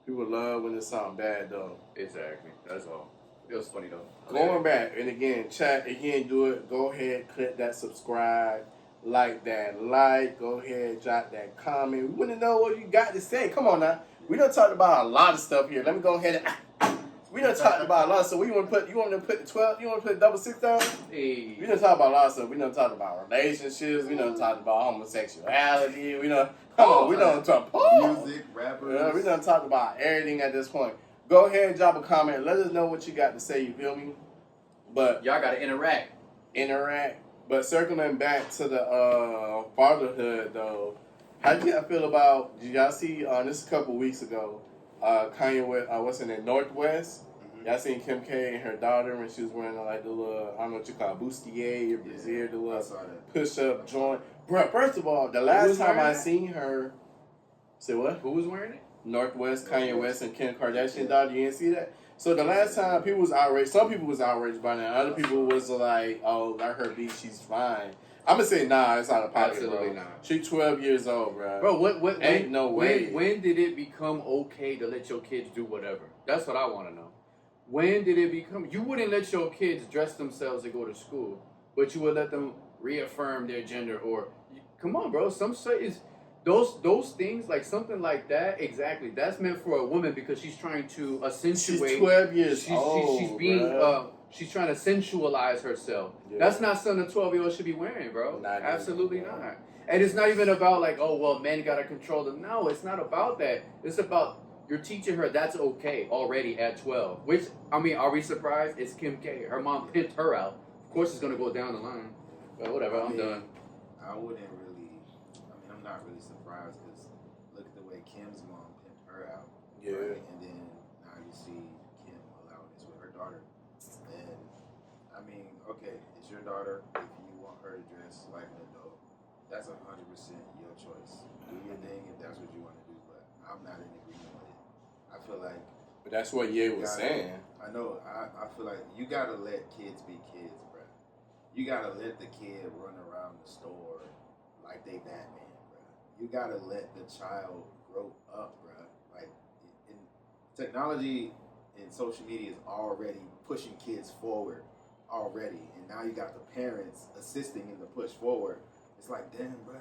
People love when it's something bad, though. Exactly. That's all. It was funny, though. Going back, and again, chat, again, do it. Go ahead, click that subscribe, like that like. Go ahead, drop that comment. We want to know what you got to say. Come on now. We done talked about a lot of stuff here. Let me go ahead and... We done talked about a lot of stuff. You want to put the 12? You want to put double 6 down? Hey. We done talked about a lot of stuff. We done talked about relationships. We done talked about homosexuality. We done... Come on. We done talked... Music, rappers. We done talked about everything at this point. Go ahead and drop a comment. Let us know what you got to say. You feel me? But... Y'all got to interact. But circling back to the fatherhood, though, how do y'all feel about, did y'all see, this is a couple weeks ago, Kanye West, what's in it, Northwest? Mm-hmm. Y'all seen Kim K and her daughter when she was wearing like the little, I don't know what you call it, bustier or brassiere, the little push-up joint. Bro, first of all, the last time I seen her, say what? Who was wearing it? Northwest, Kanye West and Kim Kardashian daughter. You didn't see that? So the last time people was outraged, some people was outraged by that. Other people was like, oh, let her be, she's fine. I'm gonna say nah, it's out of pocket, Absolutely bro. not. She's 12 years old, bro. Bro, ain't no way. When did it become okay to let your kids do whatever? That's what I want to know. When did it become? You wouldn't let your kids dress themselves to go to school, but you would let them reaffirm their gender. Or, come on, bro. Some say is those things like something like that. Exactly. That's meant for a woman because she's trying to accentuate. She's 12 years old. She's being she's trying to sensualize herself. Yeah. That's not something a 12-year-old should be wearing, bro. Absolutely not. And it's not even about like, oh, well, men got to control them. No, it's not about that. It's about you're teaching her that's okay already at 12. Which, I mean, are we surprised? It's Kim K. Her mom pimped her out. Of course it's going to go down the line. But whatever, I'm done. I wouldn't really, I'm not really surprised because look at the way Kim's mom pimped her out. Yeah. Right? And then now you see Kim allowing this with her daughter. And, I mean, okay, it's your daughter. If you want her to dress like an adult, that's 100% your choice. Do your thing if that's what you want to do, but I'm not in agreement with it. I feel like... But that's what Ye was saying. I know. I feel like you got to let kids be kids, bro. You got to let the kid run around the store like they Batman, bro. You got to let the child grow up, bro. Like, technology and social media is already pushing kids forward already. And now you got the parents assisting in the push forward. It's like, damn, bro,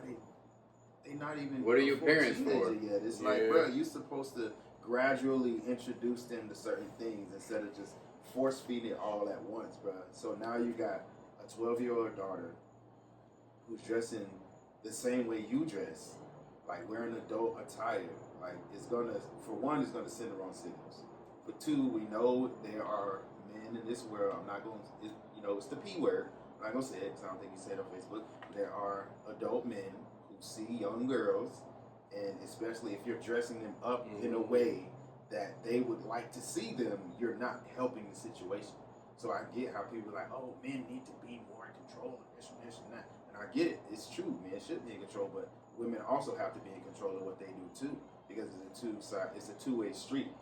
they not even... What are your parents for? Yet. It's like, bro, you're supposed to gradually introduce them to certain things instead of just force feeding it all at once, bro. So now you got a 12-year-old daughter who's dressing the same way you dress, like wearing adult attire. Like, it's gonna, for one, it's gonna send the wrong signals. For two, we know there are men in this world. I'm not going to, it's the P word. I'm not going to say it because I don't think you said it on Facebook. There are adult men who see young girls, and especially if you're dressing them up in a way that they would like to see them, you're not helping the situation. So I get how people are like, oh, men need to be more in control of this and that. And I get it. It's true. Men should be in control, but women also have to be in control of what they do too, because it's a two-way street.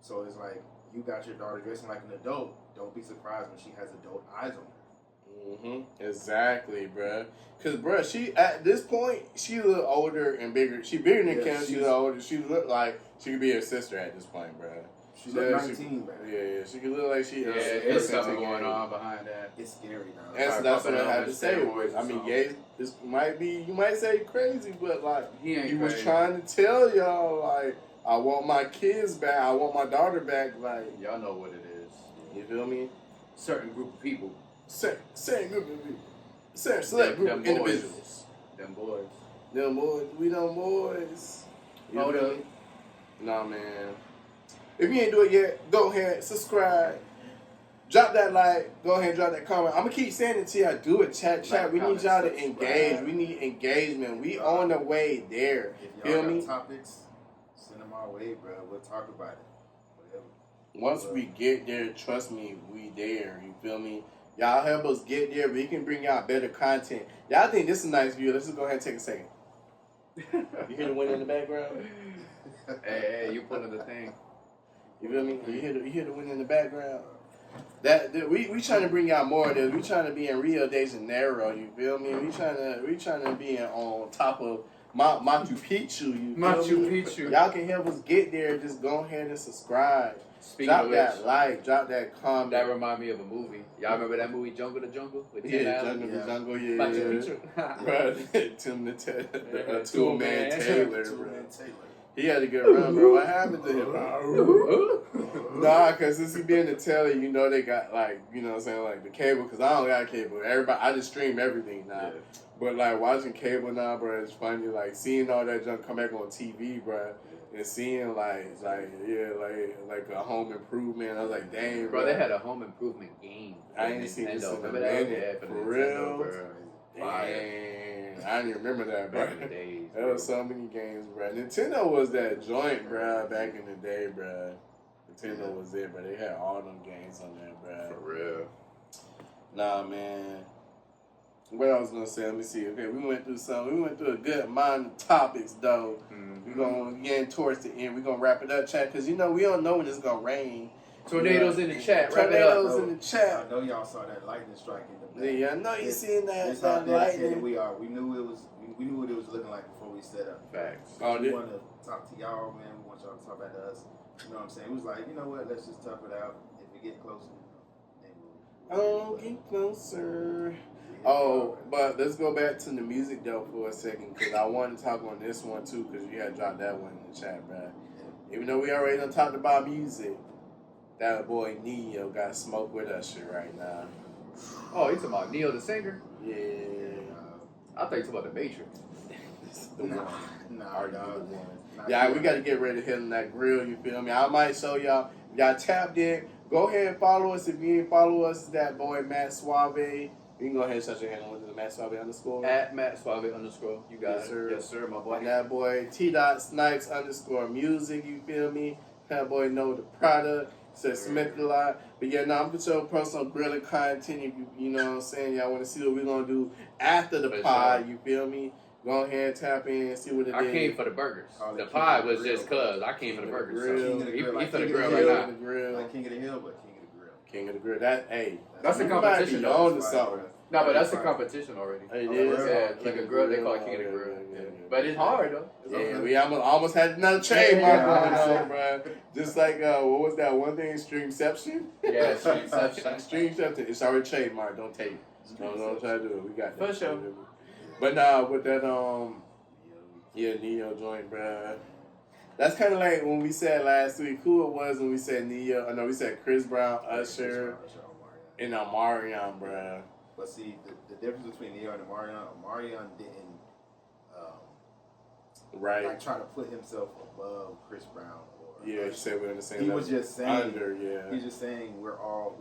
So it's like, you got your daughter dressing like an adult. Don't be surprised when she has adult eyes on her. Exactly, bruh. Because, bruh, she, at this point, she look older and bigger. She bigger than Kim. She look older. She look like she could be her sister at this point, bruh. She's like 19, bruh. Yeah, she could look like she... Yeah, there's something going on behind that. It's scary now. That's what I had to say. I mean, Ye, this might be, you might say crazy, but, like, he was trying to tell y'all, like, I want my kids back. I want my daughter back. Like, y'all know what it is. You feel me? Certain group of people. Certain group of people. Select group of individuals. Them boys. Them boys. We them boys. You Hold feel up. me? Nah, man. If you ain't do it yet, go ahead, subscribe. Drop that like. Go ahead and drop that comment. I'm going to keep saying it till y'all do it. Chat. We need y'all to engage. We need engagement. We on the way there. If y'all got topics, send them our way, bro. We'll talk about it. Whatever. Once we get there, trust me, we there. You feel me? Y'all help us get there. We can bring y'all better content. Y'all think this is a nice view. Let's just go ahead and take a second. You hear the wind in the background? Hey, you pulling the thing. You feel me? You hear the wind in the background? We trying to bring out more of this. We trying to be in Rio de Janeiro. You feel me? We trying to be on top of Machu Picchu. You feel me? Picchu. Y'all can help us get there. Just go ahead and subscribe. Speaking Drop of that which, like. Drop that comment. that remind me of a movie. Y'all remember that movie Jungle to Jungle with Tim Yeah, Allen? Jungle to Jungle. Yeah. Machu Picchu. Bro, Tim the two-man Taylor. Bro. Two-man Taylor. He had a good run, bro. What happened to him? Nah, cause since he been in the telly, you know they got like, you know what I'm saying, like the cable. Cause I don't got cable. Everybody, I just stream everything now. Yeah. But like watching cable now, bro, it's funny. Like seeing all that junk come back on TV, bro, and seeing like a Home Improvement. I was like, dang, Bro, they had a Home Improvement game. I ain't seen this in a Remember that? minute. Yeah, For Nintendo, real? bro. Dang, I didn't remember that, bro. Back in the days. There was so many games, bro. Nintendo was that joint, bro, back in the day, bro. Nintendo was it, but they had all them games on there, bro. For real. Nah, man. What I was gonna say, let me see. Okay, we went through something. We went through a good amount of topics, though. Mm-hmm. We're gonna get towards the end. We're gonna wrap it up, chat, because you know we don't know when it's gonna rain. Tornadoes in the chat. Wrap it up. Tornadoes in the chat. I know y'all saw that lightning strike in the back. Yeah, I know you seen that. That's how That dedicated lightning. we are. We knew it was. We knew what it was looking like before we set up. Facts. Oh, We want to talk to y'all, man. We want y'all to talk back to us. You know what I'm saying? It was like, you know what? Let's just tough it out. If we get closer, then we'll Get closer. Oh, but let's go back to the music though for a second, because I want to talk on this one too, because you had dropped that one in the chat, bro. Even though we already done talked about music, that boy Neo got smoked with Usher right now. Oh, you talking about Neo the singer? Yeah. I thought you talking about the Matrix. The one. Nah, Are you dog. the one? Not Yeah, yet. we got to get ready to hit on that grill, you feel me? I might show y'all. Y'all tapped in. Go ahead and follow us. If you ain't follow us, it's that boy Matt Suave. You can go ahead and shut your hand on the Matt Suave _. At Matt Suave _. You got Yes, it. sir. Yes, sir, my boy. And that boy T.Snipes _music, you feel me? That boy know the product. Said Smith a lot. But yeah, I'm for sure post some grilling content if you know what I'm saying. Y'all want to see what we're going to do after the For pod, sure. you feel me? Go ahead and tap in and see what it I is. came for the burgers. Oh, The the pie King of was the just grill. cuz. I came for the King of the burgers. grill. So King of the he grill, like for the King of grill the right hill. now. King of the grill. Like King of the Hill, but King of the Grill. King of the grill. That, hey. That's the you might competition, be though. on to That's something. fire. No, but that's the Fire. competition already. It Oh, is. Yeah, King like a of grill, they the call it King of the yeah, Grill. yeah, yeah. But it's hard though. It's Yeah, okay. we almost had another trademark Yeah. going on, bro. Just like, what was that one thing? Streamception? Yeah, Streamception. Streamception. It's already trademark. Don't take it. Don't try to do it. We got that. For sure. But nah, with that, Neo joint, bro. That's kind of like when we said last week who it was when we said Neo. I know we said Chris Brown, Usher, and Omarion, bro. But see, the difference between Neo and Omarion didn't Right. like try to put himself above Chris Brown. Or Yeah, you said we're in the same He level. was just saying, Under, yeah. He's just saying we all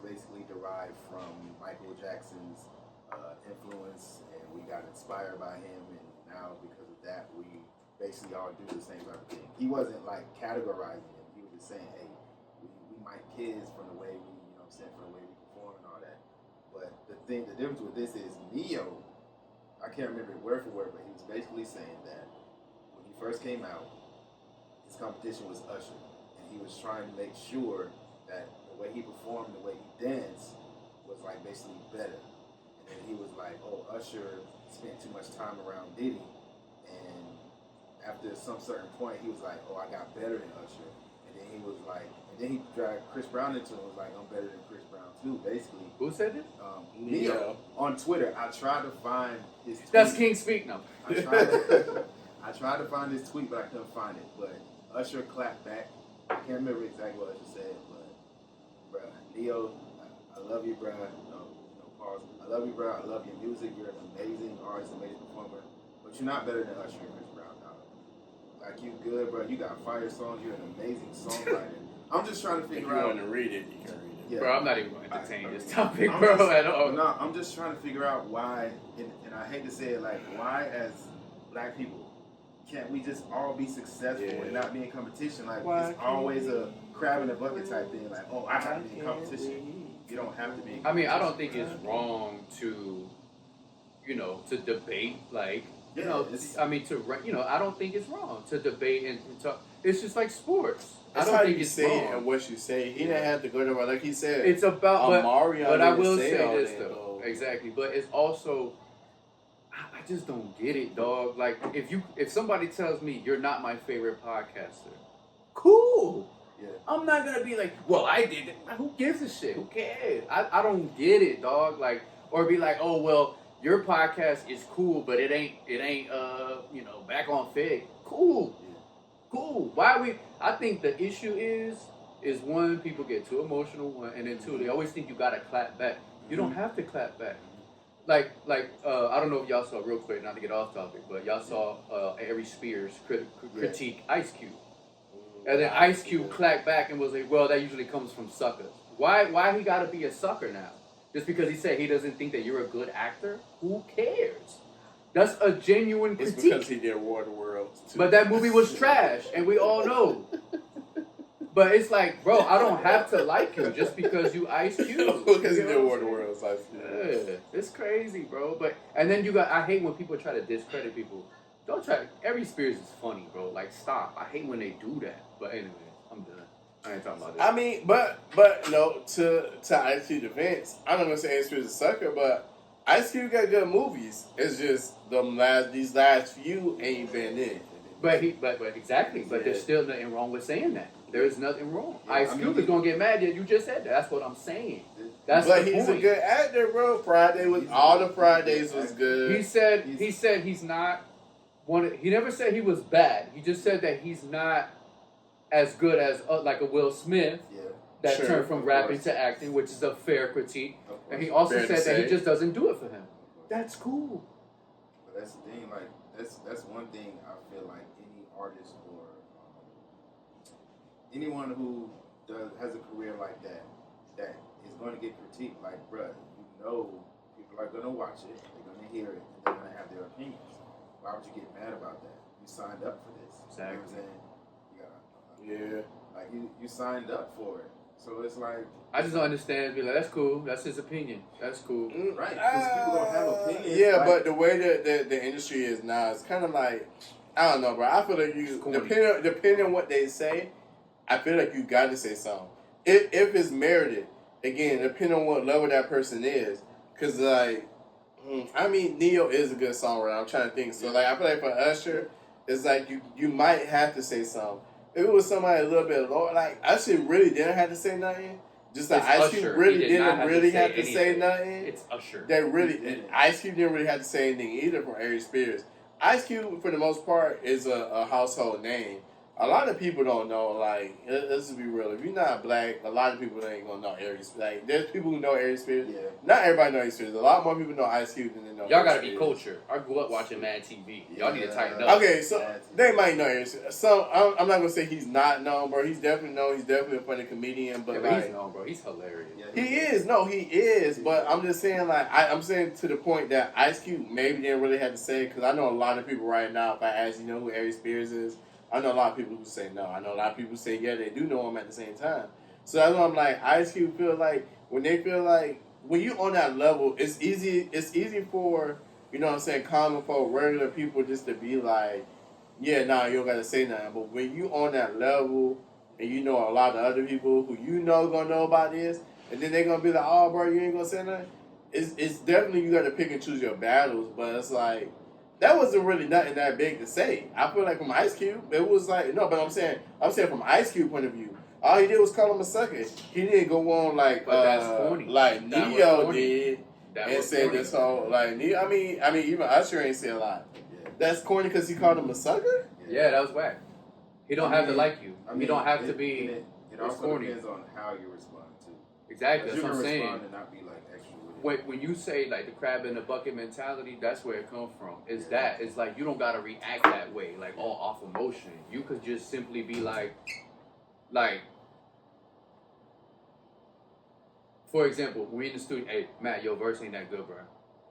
basically derived from Michael Jackson's influence, and we got inspired by him, and now because of that, we basically all do the same type of thing. He wasn't like categorizing him. He was just saying, hey, we might kids from the way we, you know what I'm saying, from the way we perform and all that. But the difference with this is Neo, I can't remember it word for word, but he was basically saying that when he first came out, his competition was Usher, and he was trying to make sure that the way he performed, the way he danced, was like basically better. And then he was like, "Oh, Usher spent too much time around Diddy," and after some certain point, he was like, "Oh, I got better than Usher." And then he was like, and then he dragged Chris Brown into it. And was like, "I'm better than Chris Brown too." Basically, Who said this? Neo on Twitter. I tried to find his tweet. That's KingSpeak now. I tried to find his tweet, but I couldn't find it. But Usher clapped back. I can't remember exactly what Usher said, but bruh, Neo, I love you, bruh. No pause. I love you, bruh. I love your music. You're an amazing artist, amazing performer. But you're not better than Usher and Chris Brown, dog. Like, you good, bruh. You got fire songs. You're an amazing songwriter. I'm just trying to If figure you out. want to read it, you can read it. Yeah. Bro, I'm not even going to entertain this topic, I'm bro, just- at all. No, I'm just trying to figure out why, and I hate to say it, like, why as black people can't we just all be successful and not be in competition? Like, Why it's always a crab in a bucket type thing. Like, oh, I have to be in competition. You don't have to be in competition. I mean, I don't think it's wrong to, to debate, like, You know, I mean, I don't think it's wrong to debate and talk. It's just like sports. That's I don't how think you it's say wrong. it and what you say. He didn't have to go to like he said. It's about, but I will say all this that, though, exactly. But it's also, I just don't get it, dog. Like if somebody tells me you're not my favorite podcaster, cool. Yeah. I'm not gonna be like, well, I did it. Who gives a shit? Who cares? I don't get it, dog. Like, or be like, oh well, your podcast is cool, but it ain't back on Fig. Cool. Yeah. Cool. Why I think the issue is one, people get too emotional, and then two, they always think you gotta clap back. You don't have to clap back. Like I don't know if y'all saw, real quick, not to get off topic, but y'all saw Aries Spears critique Ice Cube. And then Ice Cube clapped back and was like, well, that usually comes from suckers. Why he gotta be a sucker now? Just because he said he doesn't think that you're a good actor? Who cares? That's a genuine critique. It's because he did War of the Worlds too. But that movie was trash, and we all know. But it's like, bro, I don't have to like you just because you Ice Cube. Because he did War of the Worlds. Yeah, it's crazy, bro. And then I hate when people try to discredit people. Don't try. Aries Spears is funny, bro. Like, stop. I hate when they do that. But anyway, I'm done. I ain't talking about this. I mean, but no, to Ice Cube defense, I'm not gonna say Ice Cube is a sucker, but Ice Cube got good movies. It's just these last few ain't been in. But exactly. But there's still nothing wrong with saying that. There is nothing wrong. Yeah, Ice Cube is gonna get mad that you just said that. That's what I'm saying. That's but the he's point. a good actor, bro. All the Fridays was good. He said he's not one. He never said he was bad. He just said that he's not as good as like a Will Smith that turned from rapping to acting, which is a fair critique. And he also said that he just doesn't do it for him. That's cool. But that's the thing. Like that's one thing I feel like any artist or anyone who has a career like that is going to get critiqued. Like, bruh, people are going to watch it, they're going to hear it, and they're going to have their opinions. Why would you get mad about that? You signed up for this. Exactly. You know what I'm saying? Like, you signed up for it. So it's like, I just don't understand. Be like, that's cool. That's his opinion. That's cool. Right? Because people don't have opinions. Yeah, like, but the way that the industry is now, it's kind of like, I don't know, bro. I feel like depending on what they say, I feel like you got to say something. If it's merited, again, depending on what level that person is. Because, like, I mean, Neo is a good songwriter. I'm trying to think. So, like, I feel like for Usher, it's like you might have to say something. If it was somebody a little bit lower, like, Usher really didn't have to say nothing. Just like Ice Cube really didn't have to say nothing. It's Usher. Ice Cube didn't really have to say anything either from Aries Spears. Ice Cube, for the most part, is a household name. A lot of people don't know, like, let's just be real. If you're not black, a lot of people ain't gonna know Aries. Like, there's people who know Aries Spears. Yeah. Not everybody knows Aries Spears. A lot more people know Ice Cube than they know Y'all gotta Aries be Spears. culture. I grew up watching Mad TV. Y'all need to tighten up. Okay, so they might know Aries Spears. So I'm not gonna say he's not known, bro. He's definitely known. He's definitely a funny comedian. But, but he's known, bro. He's hilarious. Yeah, he is. No, he is. But I'm just saying, like, I'm saying to the point that Ice Cube maybe didn't really have to say it, because I know a lot of people right now, if I ask you know who Aries Spears is, I know a lot of people who say no. I know a lot of people who say yeah, they do know him at the same time. So that's why I'm like, Ice Cube feel like when you on that level, it's easy for, you know what I'm saying, common folk, regular people just to be like, yeah, nah, you don't gotta say nothing. But when you on that level and you know a lot of other people who you know gonna know about this, and then they gonna be like, oh bro, you ain't gonna say nothing, it's definitely you gotta pick and choose your battles, but it's like that wasn't really nothing that big to say. I feel like from Ice Cube, it was like, no, but I'm saying from Ice Cube point of view, all he did was call him a sucker. He didn't go on like like Neo did and say this whole like Neo. I mean even Usher ain't say a lot. Yeah. That's corny because he called him a sucker. Yeah, that was whack. He don't have to like you. He don't have to be. It also depends on how you respond to. Exactly, that's what I'm saying. Respond and not be like extra. When you say like the crab in the bucket mentality, that's where it comes from. It's like you don't gotta react that way, like all off emotion. You could just simply be like, for example, we in the studio. Hey, Matt, your verse ain't that good, bro.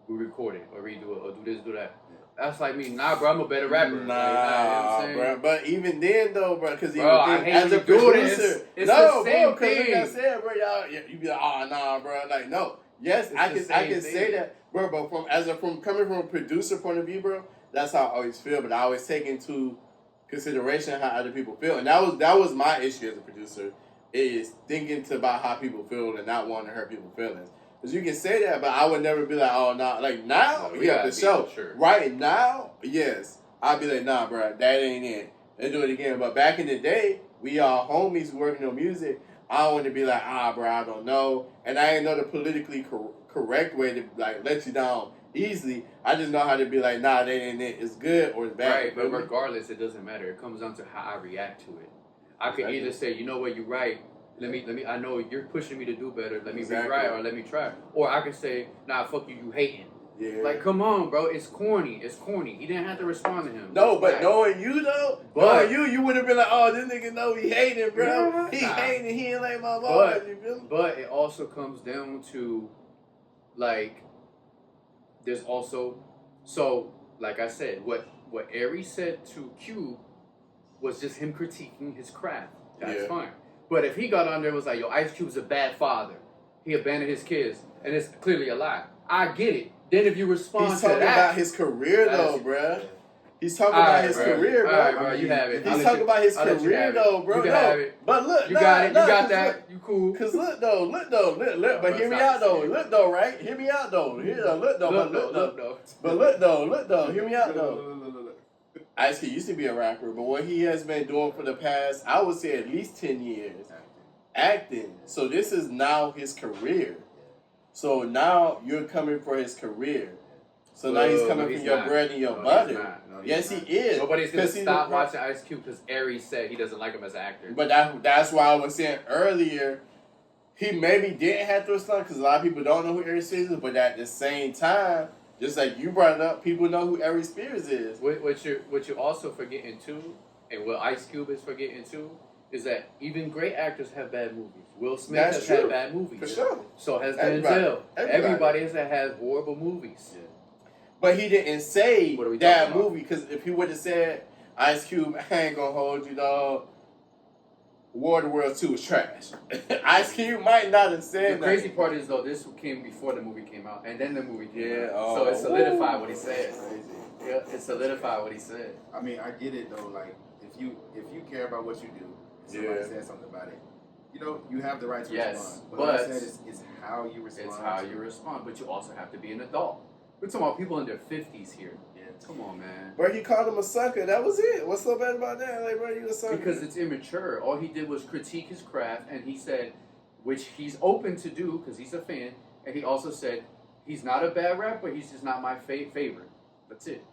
We recording or redo it or do this, do that. Yeah. That's like me. Nah, bro, I'm a better rapper. Nah, bro. But even then, though, bro, because as a producer, it's the same thing. Like I said, bro, you be like, oh, nah, bro. Like, no. Yes, I can say that, bro. But from coming from a producer point of view, bro, that's how I always feel. But I always take into consideration how other people feel, and that was my issue as a producer, is thinking about how people feel and not wanting to hurt people's feelings. Because you can say that, but I would never be like, oh, no. Like, now, yeah, for sure. Sure. Right now, yes. I'd be like, nah, bro, that ain't it. Let's do it again. But back in the day, we all homies working on music. I don't want to be like, bro, I don't know. And I ain't know the politically correct way to, like, let you down easily. I just know how to be like, nah, that ain't it. It's good or it's bad. Right, but regardless, it doesn't matter. It comes down to how I react to it. I could either say, you know what, you're right. Let me. I know you're pushing me to do better. Let me rewrite or let me try. Or I could say, nah, fuck you, you hating. Yeah. Like, come on, bro. It's corny. It's corny. He didn't have to respond to him. No, but knowing you though, you would have been like, oh, this nigga know he hating, bro. He hating. He ain't like my mom. But it also comes down to, like, there's also, so like I said, what Aries said to Q was just him critiquing his craft. That's fine. But if he got on there and was like, yo, Ice Cube's a bad father, he abandoned his kids, and it's clearly a lie, I get it. Then if you respond to that... He's talking about his career, though, bruh. He's talking about his career, bro. All right, bro, you have it. He's talking about his career, though, bro. You can have it. But look, you got it. You got that. You cool. Because look, though. But hear me out, though. Look, though, right? Hear me out, though. Look, though. Hear me out, though. Ice Cube used to be a rapper, but what he has been doing for the past, I would say at least 10 years, acting. So this is now his career. So now you're coming for his career. So now he's coming for your bread and your butter. Yes, he is. Nobody's going to stop watching Ice Cube because Aries said he doesn't like him as an actor. But that's why I was saying earlier, he maybe didn't have to respond because a lot of people don't know who Aries Spears is, but at the same time, just like you brought it up, people know who Aries Spears is. What you're also forgetting too, and what Ice Cube is forgetting too, is that even great actors have bad movies. Will Smith has had bad movies. For sure. So has Denzel. Everybody has had horrible movies. Yeah. But he didn't say that movie, because if he would have said, Ice Cube, I ain't gonna hold you, dog, War of the Worlds 2 was trash. Ice Cube might not have said that. The crazy part is, though, this came before the movie came out, and then the movie came out. So it solidified what he said. Yeah, it solidified what he said. I mean, I get it, though. Like, if you care about what you do, and somebody says something about it, you know, you have the right to respond. But what I said is how you respond. It's how you respond, but you also have to be an adult. We're talking about people in their 50s here. Yeah, come on, man. Bro, he called him a sucker. That was it. What's so bad about that? Like, bro, you a sucker. Because it's immature. All he did was critique his craft, and he said, which he's open to do because he's a fan, and he also said, he's not a bad rapper, he's just not my favorite. That's it.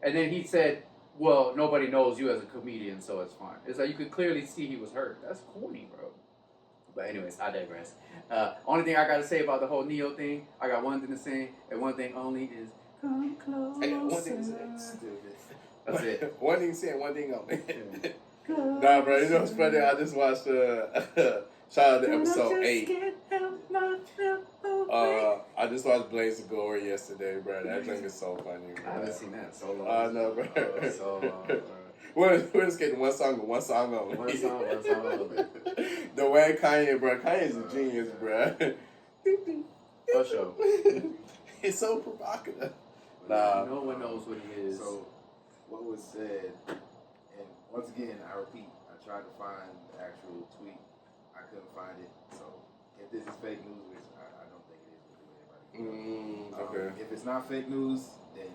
And then he said, well, nobody knows you as a comedian, so it's fine. It's like you could clearly see he was hurt. That's corny, bro. But anyways, I digress. Only thing I got to say about the whole Neo thing, I got one thing to say, and one thing only is, come close. Hey, one thing to say. That's it. One thing to say, one thing only. Nah, bro, you know what's funny? I just watched, shout out to episode 8. I just watched Blaze of Glory yesterday, bro. That thing is so funny, bro. I haven't seen that so long. I know, bro. So long, bro. We're just getting one song only. One song only. The way Kanye, bro. Kanye's a genius, bro. For sure. It's so provocative. No one knows what he is. So, what was said, and once again, I repeat, I tried to find the actual tweet. I couldn't find it. So, if this is fake news, which I don't think it is, okay. If it's not fake news, then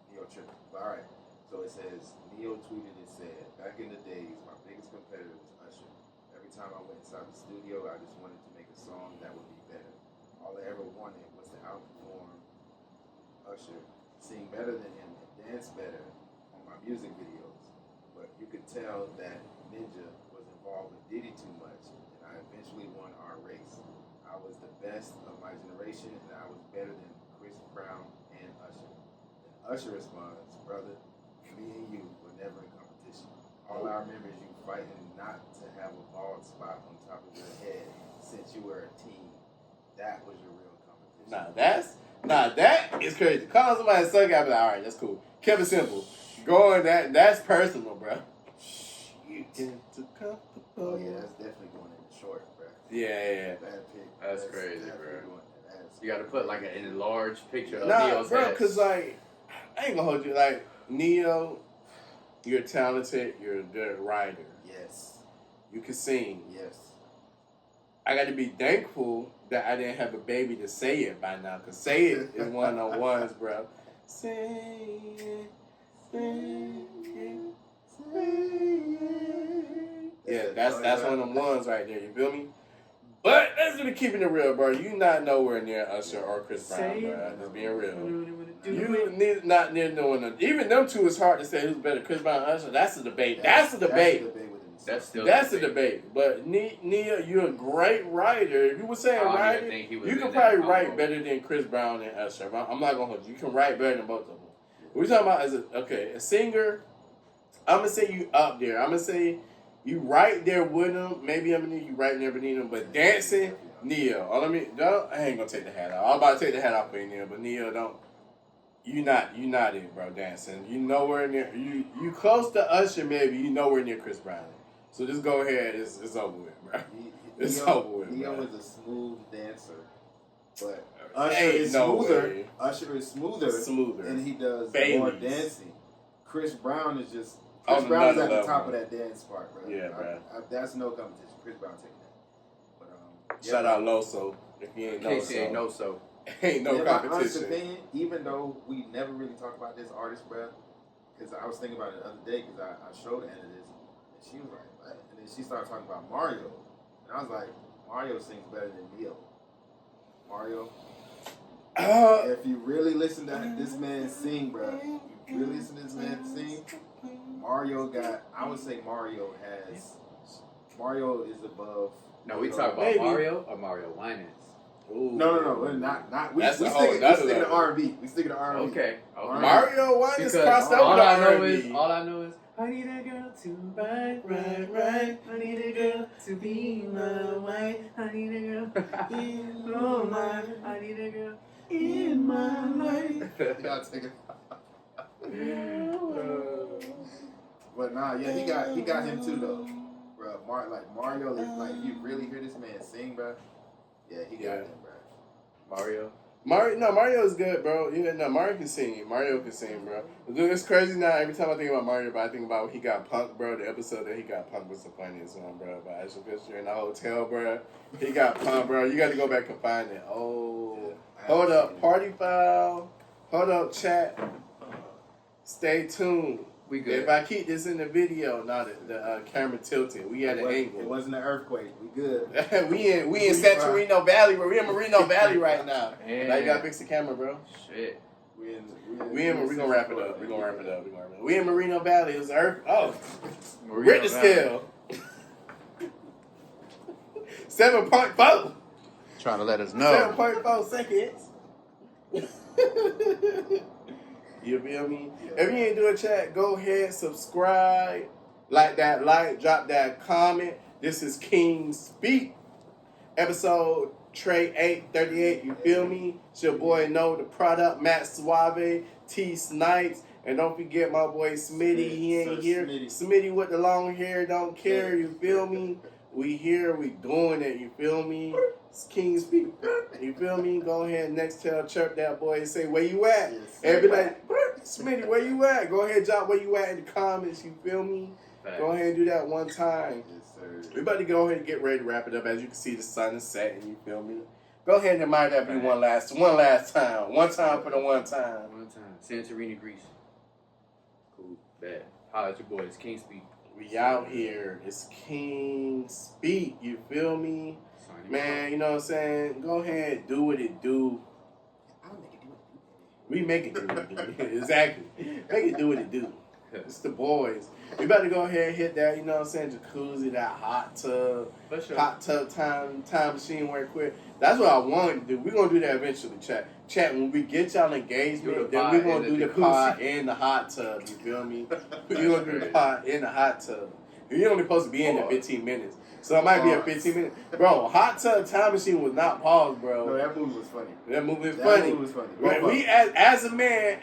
Neo tripping. But all right. So it says, Neo tweeted and said, back in the days, my biggest competitor was Usher. Every time I went inside the studio, I just wanted to make a song that would be better. All I ever wanted was to outperform Usher, sing better than him, and dance better on my music videos. But you could tell that Ninja was involved with Diddy too much, and I eventually won our race. I was the best of my generation, and I was better than Chris Brown and Usher. And Usher responds, brother, me and you were never in competition. All I remember is you fighting not to have a bald spot on top of your head since you were a teen. That was your real competition. That is crazy. Calling somebody a sucker, I'd be like, all right, that's cool. Keep it simple. That's personal, bro. You get too comfortable. Oh yeah, that's definitely going in the short, bro. Yeah. Bad pick. That's crazy, bro. You got to put like an enlarged picture of Neo's head. bro, because like, I ain't gonna hold you, like, Neo, you're talented. You're a good writer. Yes. You can sing. Yes. I got to be thankful that I didn't have a baby to say it by now. Because say it is one on ones, bro. Say it. Say it. Say it. Yeah, that's one of them ones right there. You feel me? But let's really keeping it real, bro. You not nowhere near Usher or Chris Brown, bro. Just being real. You not near no one. Even them two is hard to say who's better, Chris Brown or Usher. That's a debate. That's a debate. That's a debate. But Nia, you're a great writer. If you were saying writer, you can probably write better than Chris Brown and Usher. I'm not gonna hold you. You can write better than both of them. We're talking about a singer. I'm gonna say you up there. I'm gonna say you right there with them. Maybe I'm gonna you right there beneath them. But dancing, Neo. I ain't gonna take the hat off. I'm about to take the hat off for you, Neo. But Neo, don't. You not it, bro. Dancing. You nowhere near. You close to Usher, maybe. You nowhere near Chris Brown. So just go ahead. It's over with, bro. It's over with. Neo is a smooth dancer, but Usher is smoother. Usher is smoother, and he does more dancing. Chris Brown is just. Chris Brown is at the top of that dance part, bro. Yeah, bro. That's no competition. Chris Brown taking that. But shout out Loso if you ain't know so. Ain't no competition. My honest opinion, even though we never really talk about this artist, bro, because I was thinking about it the other day because I showed Anna this, and she was like, what? And then she started talking about Mario, and I was like, Mario sings better than Neo. Mario. If you really listen to this man sing, bro, if you really listen to this man sing, I would say Mario is above. No, we talk about Mario or Mario Winans. No, not. We stick to R&B. We stick to R&B. Okay. Mario Winans crossed over to R&B. All I know is I need a girl to ride. I need a girl to be my wife. I need a girl in my life. I need a girl in my life. Y'all take it. But nah, yeah, he got him too though, bro. Mario is like, you really hear this man sing, bro? Yeah, he got him, bro. Mario is good, bro. Yeah, no, Mario can sing, bro. Dude, it's crazy now. Every time I think about Mario, but I think about when he got punked, bro. The episode that he got punked was the funniest one, bro. By Ashley Fisher in the hotel, bro. He got punked, bro. You got to go back and find it. Oh, hold up, party foul. Hold up, chat. Stay tuned. We good. If I keep this in the video, the camera tilted. We at an angle. It wasn't an earthquake. We good. we in Santorini Valley, bro. We in Merino Valley right now. Now you gotta fix the camera, bro. Shit. We gonna wrap it up. We in Merino Valley. It was earth. Oh, Richter scale. 7.4. Trying to let us know. 7.4 seconds. You feel me? If you ain't doing chat, go ahead, subscribe, like, drop that comment. This is KingSpeak, episode Trey 838. You feel me? It's your boy Know the Product, Matt Suave, T Snipes, and don't forget my boy Smitty. He ain't here. Smitty with the long hair, don't care. You feel me? We here, we doing it. You feel me? It's KingSpeak. You feel me? Go ahead, next tell, chirp that boy and say, where you at? Everybody, Smitty, where you at? Go ahead, drop where you at in the comments. You feel me? Go ahead and do that one time. Yes, sir. We about to go ahead and get ready to wrap it up. As you can see, the sun is setting. You feel me? Go ahead and admire that view one last time. One time for the one time. Santorini, Greece. Cool. Bad. Holla at your boy. It's KingSpeak. We out here. It's KingSpeak. You feel me? Man, you know what I'm saying? Go ahead, do what it do. I don't make it do what it do. We make it do what it do. Exactly. Make it do what it do. It's the boys. We about to go ahead and hit that, you know what I'm saying, jacuzzi, that hot tub. Sure. Hot tub time machine where quick. That's what I wanted to do. We're going to do that eventually, chat. Chat, when we get y'all engagement, then we're going to do the pod in the hot tub. You feel me? We're going to do the pod in the hot tub. You're only supposed to be in there 15 minutes. So it might be a 15 minutes. Bro, hot tub time machine was not paused, bro. No, that movie was funny. That movie was funny. Right? We as a man,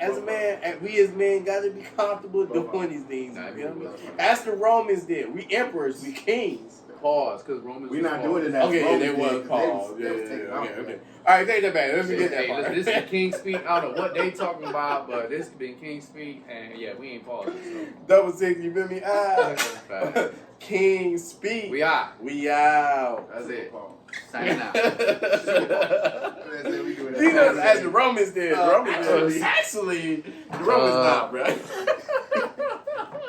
we as men got to be comfortable doing these things. You feel me? As the Romans did. We emperors, we kings. pause because Romans. We're was not paused. doing it that. Okay, yeah, they was Paul. Yeah, okay. All right, take that back. Let's get that Hey, part. listen, this is KingSpeak. I don't know what they talking about, but this has been KingSpeak, and yeah, we ain't pausing. So. Double six, you feel me? KingSpeak. We out. We out. That's it. Signing out. You know, as the Romans did. The Romans did. Actually, the Romans not, bro.